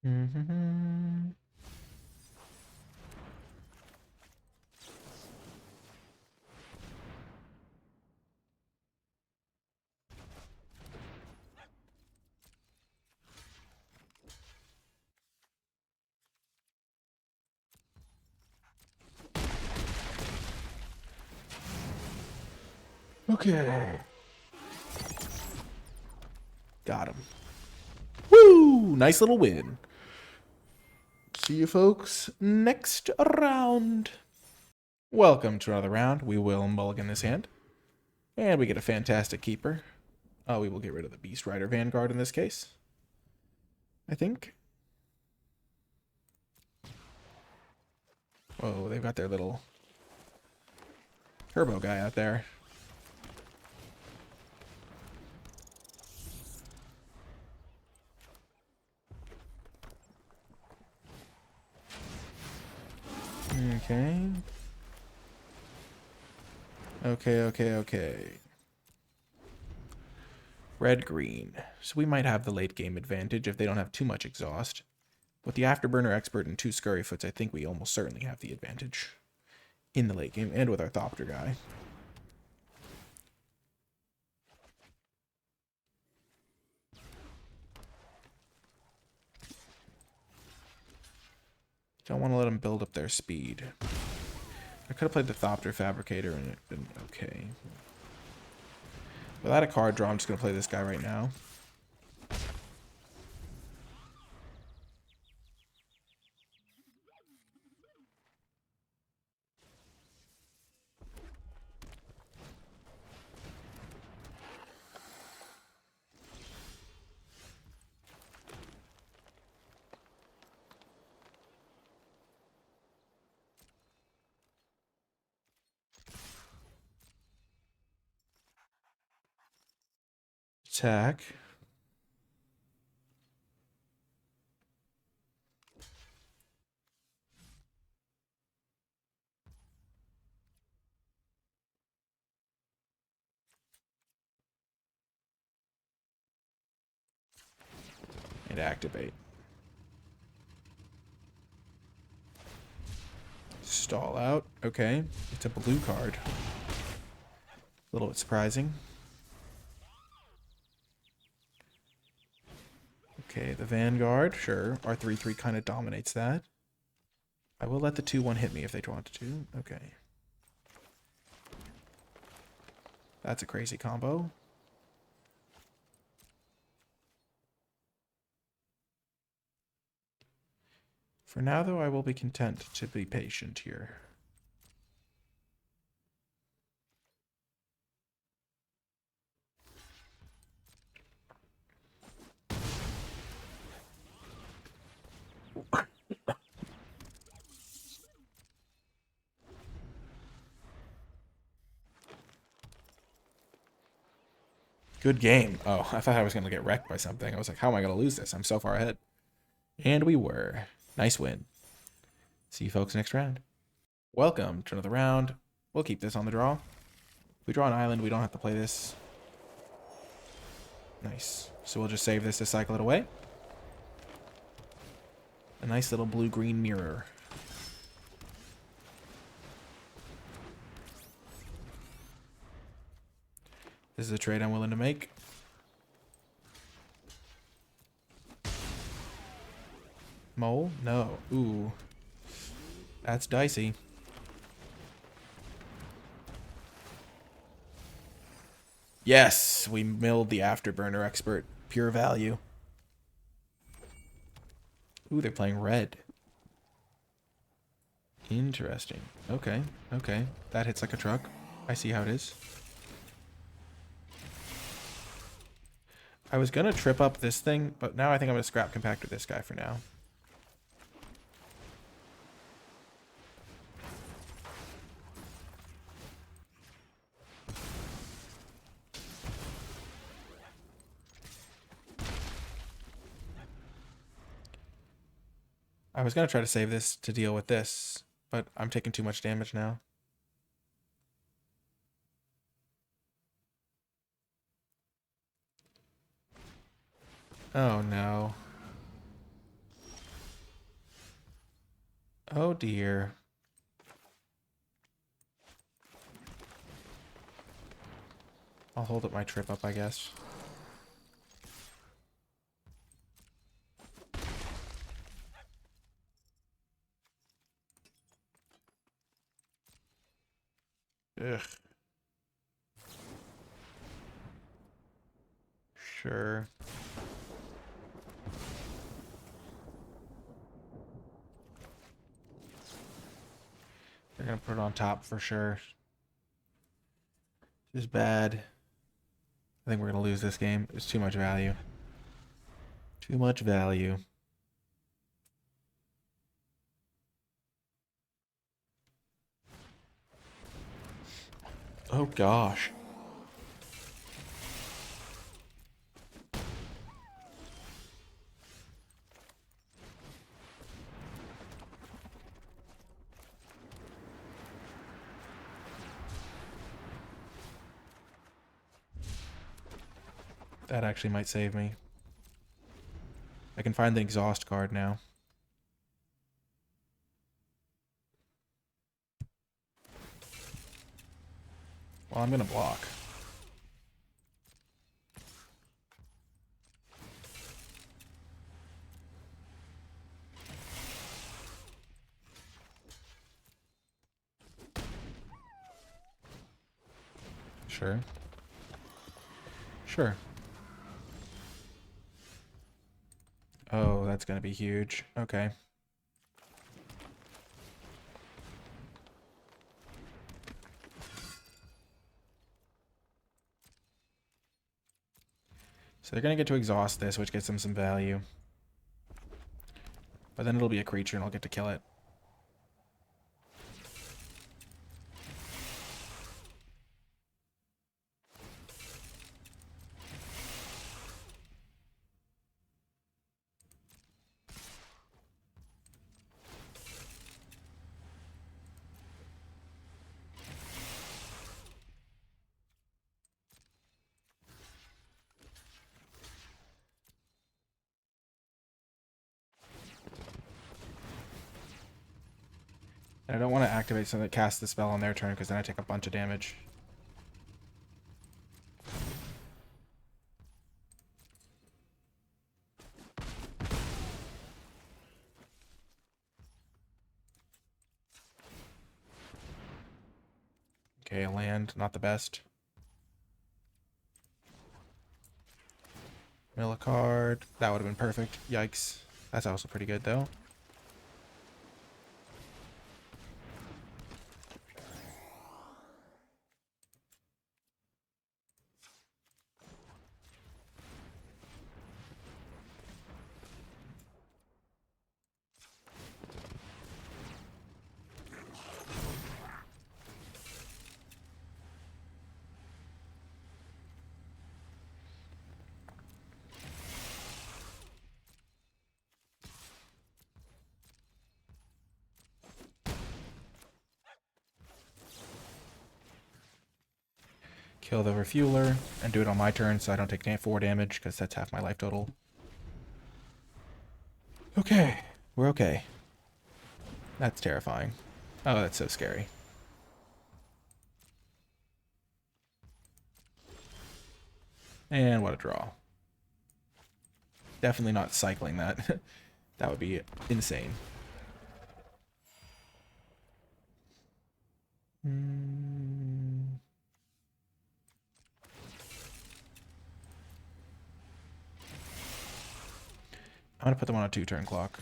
Mm-hmm. Okay. Got him. Woo! Nice little win. See you folks next round. Welcome to another round. We will mulligan this hand. And we get a fantastic keeper. Oh, we will get rid of the Beast Rider Vanguard in this case. I think. Whoa, they've got their little turbo guy out there. Okay. Okay. Red-green. So we might have the late game advantage if they don't have too much exhaust. With the Afterburner Expert and 2 Scurryfoots, I think we almost certainly have the advantage in the late game, and with our Thopter guy. Don't want to let them build up their speed. I could have played the Thopter Fabricator and it been okay. Without a card draw, I'm just going to play this guy right now. Attack. And activate. Stall out. Okay. It's a blue card. A little bit surprising. Okay, the Vanguard, sure. Our 3/3 kind of dominates that. I will let the 2/1 hit me if they want to. Okay. That's a crazy combo. For now, though, I will be content to be patient here. Good game. Oh, I thought I was going to get wrecked by something. I was like, how am I going to lose this? I'm so far ahead. And we were. Nice win. See you folks next round. Welcome to another round. We'll keep this on the draw. If we draw an island, we don't have to play this. Nice. So we'll just save this to cycle it away. A nice little blue-green mirror. This is a trade I'm willing to make. Mole? No. Ooh. That's dicey. Yes! We milled the Afterburner Expert. Pure value. Ooh, they're playing red. Interesting. Okay. Okay. That hits like a truck. I see how it is. I was gonna trip up this thing, but now I think I'm gonna scrap compactor this guy for now. I was gonna try to save this to deal with this, but I'm taking too much damage now. Oh no. Oh dear. I'll hold up my trip up, I guess. Ugh. Sure. They're gonna put it on top for sure. This is bad. I think we're gonna lose this game. It's too much value. Too much value. Oh gosh. That actually might save me. I can find the exhaust card now. Well, I'm gonna block. Sure. Sure. Oh, that's gonna be huge. Okay. So they're gonna get to exhaust this, which gets them some value. But then it'll be a creature and I'll get to kill it. And I don't want to activate something that casts the spell on their turn because then I take a bunch of damage. Okay, land, not the best. Mill a card. That would have been perfect. Yikes. That's also pretty good, though. Kill the refueler and do it on my turn so I don't take 4 damage because that's half my life total. Okay, we're okay. That's terrifying. Oh, that's so scary. And what a draw. Definitely not cycling that. That would be insane. I'm going to put them on a 2-turn clock.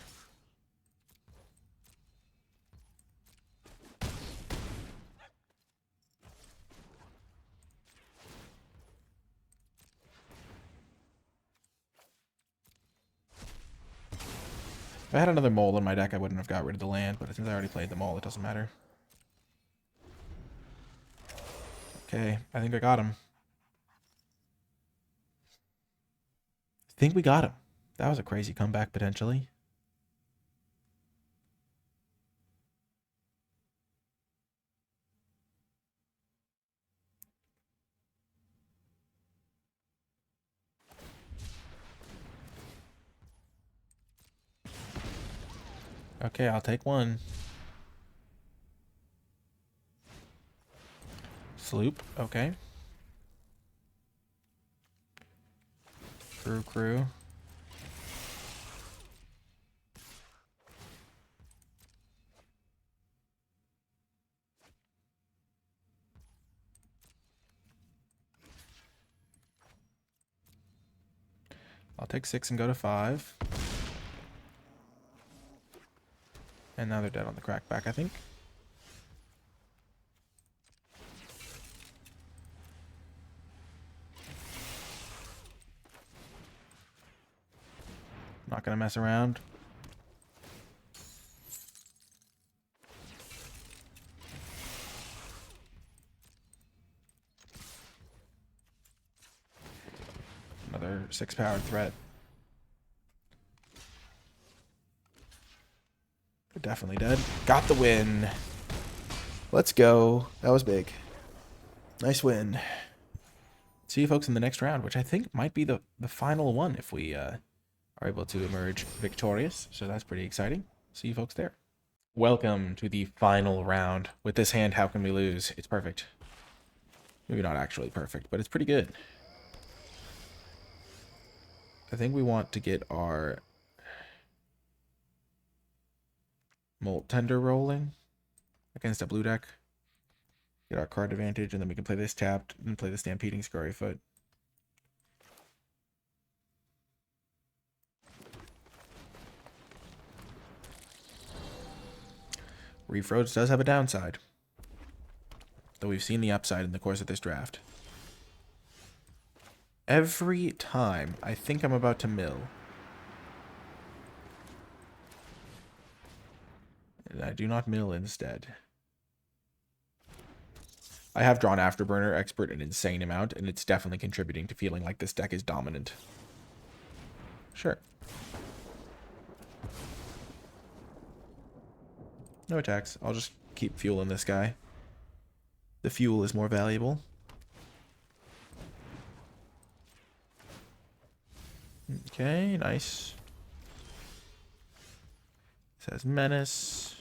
If I had another mole in my deck, I wouldn't have got rid of the land, but since I already played the mole, it doesn't matter. Okay, I think I got him. I think we got him. That was a crazy comeback, potentially. Okay, I'll take one. Sloop, okay. Crew. I'll take 6 and go to 5. And now they're dead on the crackback, I think. Not gonna mess around. Another 6-powered threat. They're definitely dead. Got the win. Let's go. That was big. Nice win. See you folks in the next round, which I think might be the final one if we are able to emerge victorious. So that's pretty exciting. See you folks there. Welcome to the final round. With this hand, how can we lose? It's perfect. Maybe not actually perfect, but it's pretty good. I think we want to get our Molt Tender rolling against a blue deck. Get our card advantage, and then we can play this tapped and play the Stampeding Scurryfoot. Reef Roads does have a downside, though we've seen the upside in the course of this draft. Every time I think I'm about to mill, and I do not mill instead. I have drawn Afterburner Expert an insane amount, and it's definitely contributing to feeling like this deck is dominant. Sure. No attacks. I'll just keep fueling this guy. The fuel is more valuable. Okay, nice. Says Menace.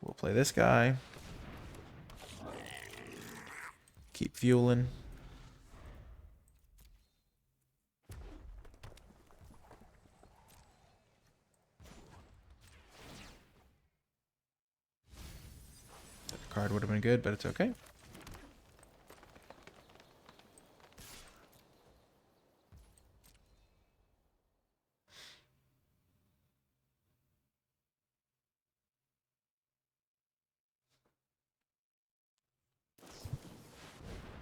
We'll play this guy. Keep fueling. That card would have been good, but it's okay.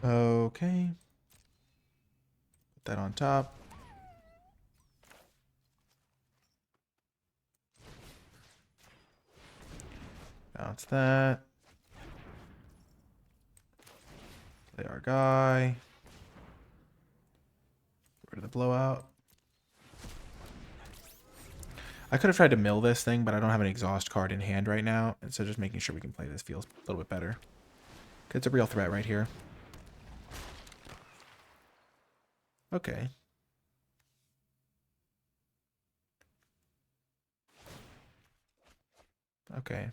Okay. Put that on top. Bounce that. Play our guy. Get rid of the blowout. I could have tried to mill this thing, but I don't have an exhaust card in hand right now, and so just making sure we can play this feels a little bit better. It's a real threat right here. Okay. Okay.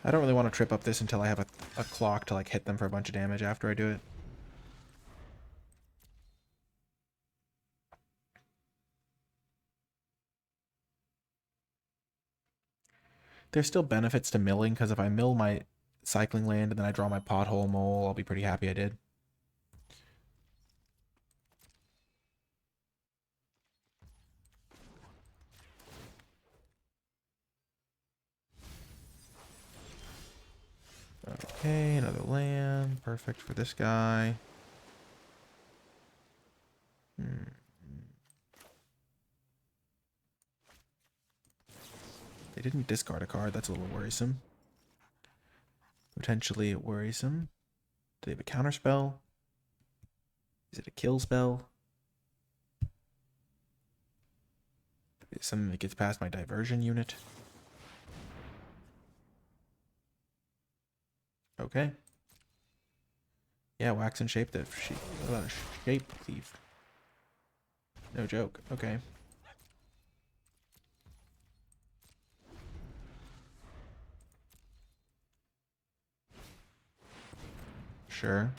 I don't really want to trip up this until I have a clock to like hit them for a bunch of damage after I do it. There's still benefits to milling, because if I mill my cycling land and then I draw my pothole mole, I'll be pretty happy I did. Okay, another land. Perfect for this guy. They didn't discard a card. That's a little worrisome. Potentially worrisome. Do they have a counter spell? Is it a kill spell? Is something that gets past my diversion unit? Okay. Yeah, wax and shape the shape thief. No joke. Okay. Sure.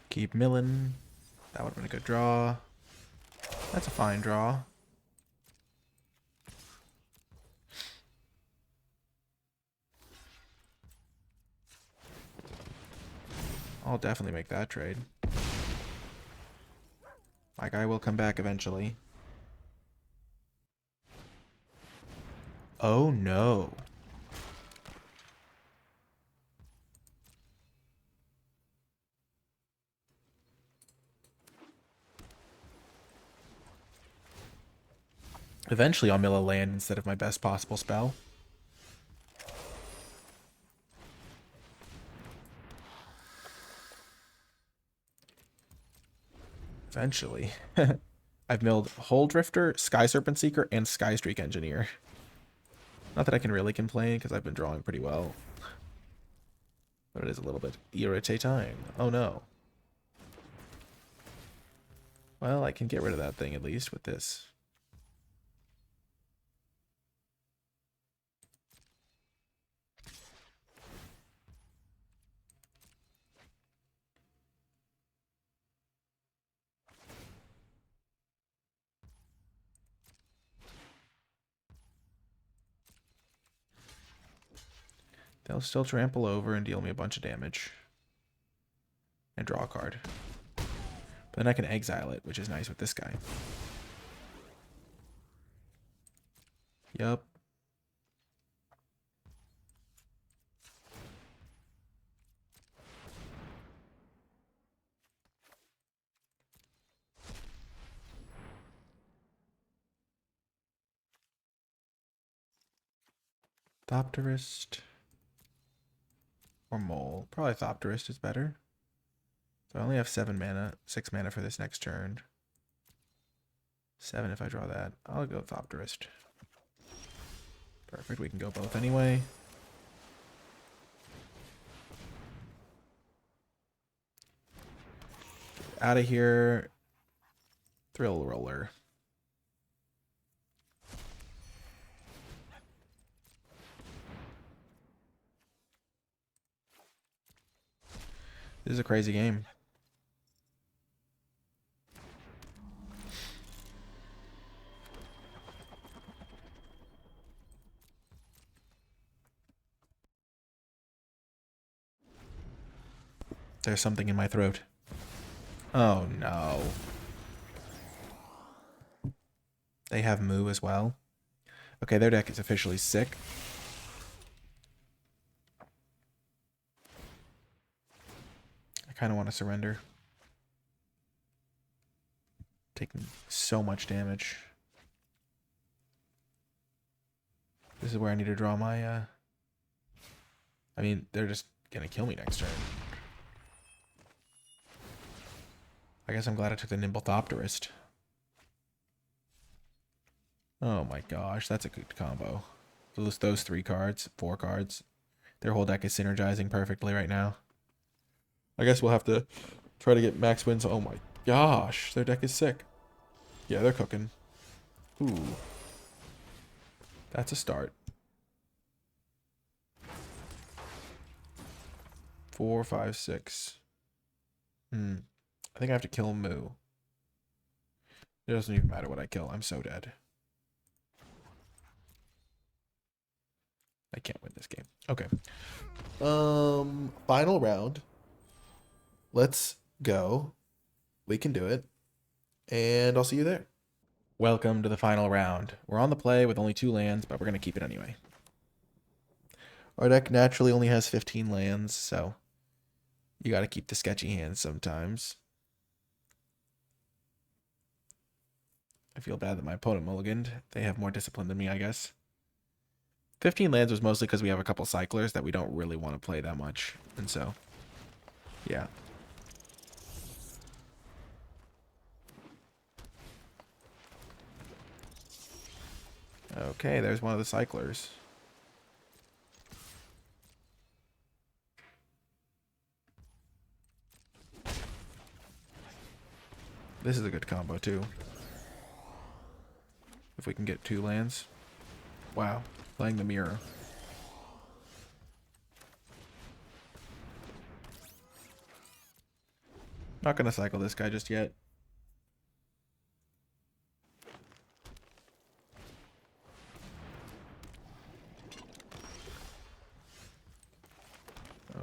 Keep milling. That would have been a good draw. That's a fine draw. I'll definitely make that trade. My guy will come back eventually. Oh no. Eventually I'll mill a land instead of my best possible spell. Eventually. I've milled Hole Drifter, Sky Serpent Seeker, and Sky Streak Engineer. Not that I can really complain, because I've been drawing pretty well. But it is a little bit irritating. Oh no. Well, I can get rid of that thing at least with this. They'll still trample over and deal me a bunch of damage. And draw a card. But then I can exile it, which is nice with this guy. Yup. Thopterist. Or Mole. Probably Thopterist is better. So I only have 7 mana, 6 mana for this next turn. 7 if I draw that. I'll go Thopterist. Perfect, we can go both anyway. Out of here. Thrill Roller. This is a crazy game. There's something in my throat. Oh no. They have Moo as well. Okay, their deck is officially sick. I kind of want to surrender. Taking so much damage. This is where I need to draw my, I mean, they're just gonna kill me next turn. I guess I'm glad I took the Nimblethopterist. Oh my gosh, that's a good combo. Those 3 cards, 4 cards. Their whole deck is synergizing perfectly right now. I guess we'll have to try to get max wins. Oh my gosh, their deck is sick. Yeah, they're cooking. Ooh. That's a start. 4, 5, 6. I think I have to kill Moo. It doesn't even matter what I kill. I'm so dead. I can't win this game. Okay. Final round. Let's go. We can do it. And I'll see you there. Welcome to the final round. We're on the play with only 2 lands, but we're going to keep it anyway. Our deck naturally only has 15 lands, so you got to keep the sketchy hands sometimes. I feel bad that my opponent mulliganed. They have more discipline than me, I guess. 15 lands was mostly because we have a couple cyclers that we don't really want to play that much. And so, yeah. Okay, there's one of the cyclers. This is a good combo, too. If we can get 2 lands. Wow, playing the mirror. Not going to cycle this guy just yet.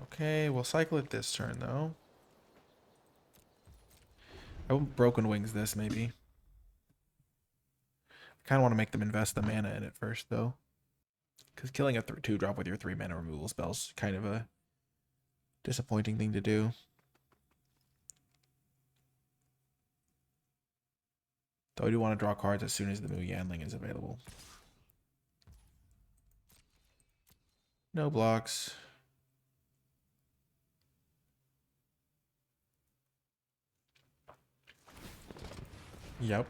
Okay, we'll cycle it this turn, though. I will Broken Wings this, maybe. I kind of want to make them invest the mana in it first, though. Because killing a 2-drop with your 3 mana removal spell's kind of a disappointing thing to do. Though I do want to draw cards as soon as the Mu Yanling is available. No blocks. Yep.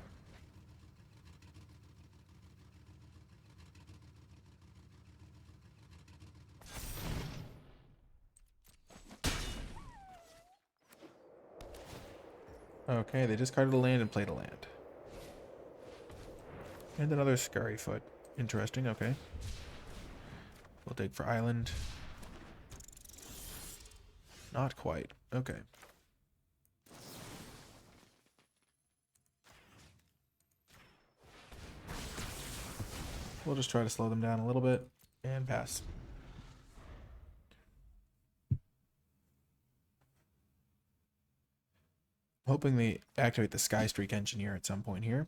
Okay, they discarded a land and played a land. And another Scurryfoot. Interesting, okay. We'll dig for island. Not quite. Okay. We'll just try to slow them down a little bit and pass. Hoping they activate the Sky Streak Engineer at some point here.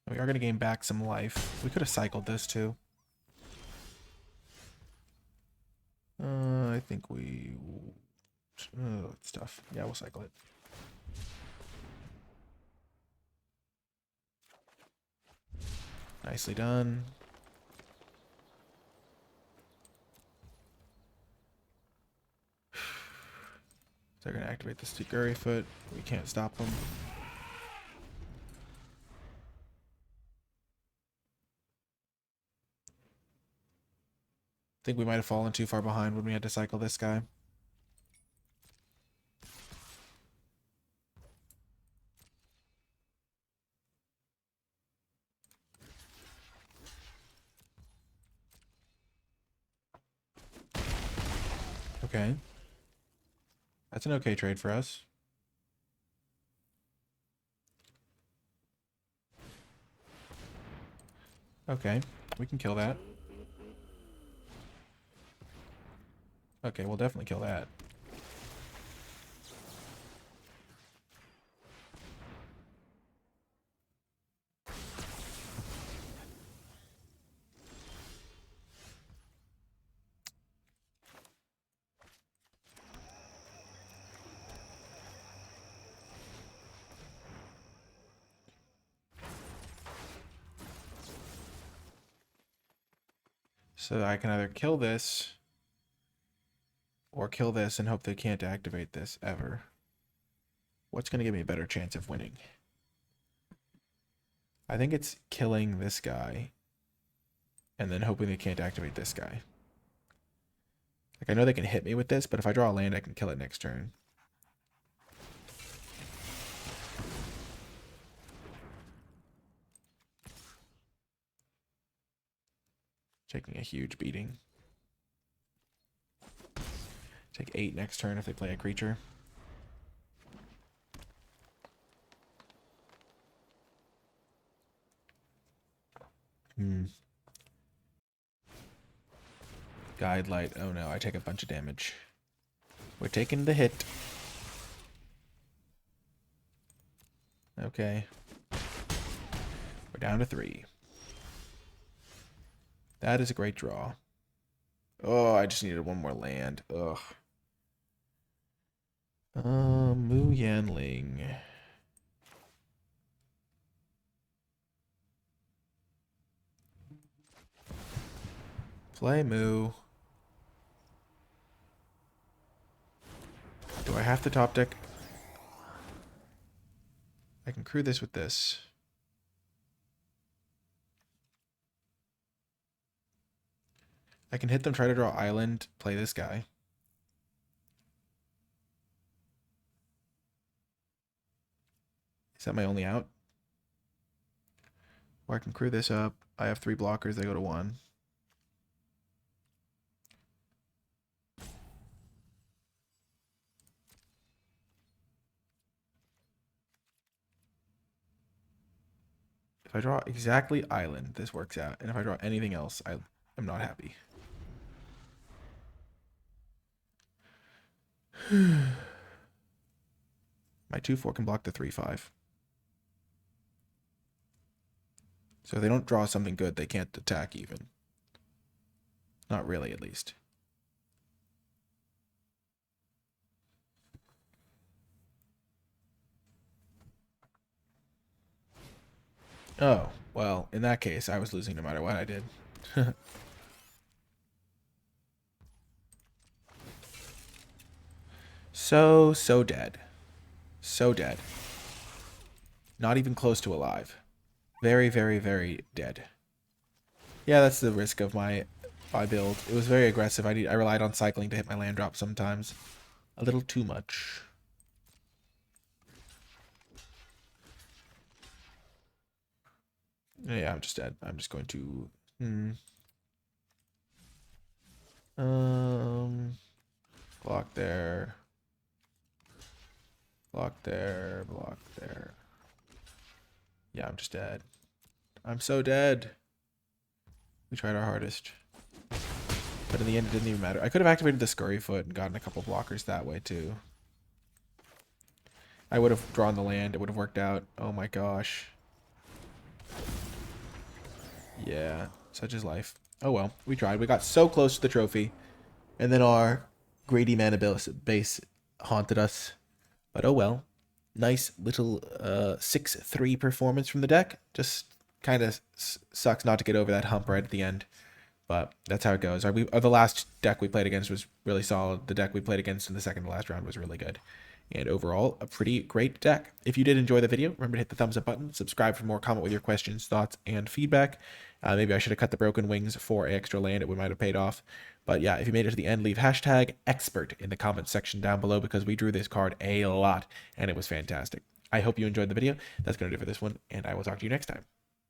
We are going to gain back some life. We could have cycled this too. I think we... Oh, it's tough. Yeah, we'll cycle it. Nicely done. They're going to activate the Scurryfoot. We can't stop them. I think we might have fallen too far behind when we had to cycle this guy. Okay. That's an okay trade for us. Okay, we can kill that. Okay, we'll definitely kill that. So I can either kill this or kill this and hope they can't activate this ever. What's going to give me a better chance of winning? I think it's killing this guy and then hoping they can't activate this guy. Like, I know they can hit me with this, but if I draw a land, I can kill it next turn. Taking a huge beating. Take 8 next turn if they play a creature. Guide light. Oh no, I take a bunch of damage. We're taking the hit. Okay. We're down to 3. That is a great draw. Oh, I just needed one more land. Ugh. Mu Yanling. Play Mu. Do I have to top deck? I can crew this with this. I can hit them, try to draw island, play this guy. Is that my only out? Or I can crew this up. I have 3 blockers, they go to 1. If I draw exactly island, this works out. And if I draw anything else, I am not happy. My 2/4 can block the 3/5. So if they don't draw something good, they can't attack even. Not really, at least. Oh, well, in that case, I was losing no matter what I did. So dead. So dead. Not even close to alive. Very, very, very dead. Yeah, that's the risk of my build. It was very aggressive. I relied on cycling to hit my land drop sometimes. A little too much. Yeah, I'm just dead. I'm just going to... block there. Block there. Block there. Yeah, I'm just dead. I'm so dead. We tried our hardest. But in the end, it didn't even matter. I could have activated the Scurry Foot and gotten a couple blockers that way, too. I would have drawn the land. It would have worked out. Oh my gosh. Yeah, such is life. Oh well, we tried. We got so close to the trophy. And then our greedy mana base haunted us. But oh well. Nice little 6-3 performance from the deck. Just kind of sucks not to get over that hump right at the end. But that's how it goes. The last deck we played against was really solid. The deck we played against in the second to last round was really good. And overall, a pretty great deck. If you did enjoy the video, remember to hit the thumbs up button, subscribe for more, comment with your questions, thoughts, and feedback. Maybe I should have cut the Broken Wings for extra land. It might have paid off. But yeah, if you made it to the end, leave hashtag expert in the comments section down below because we drew this card a lot and it was fantastic. I hope you enjoyed the video. That's going to do it for this one, and I will talk to you next time.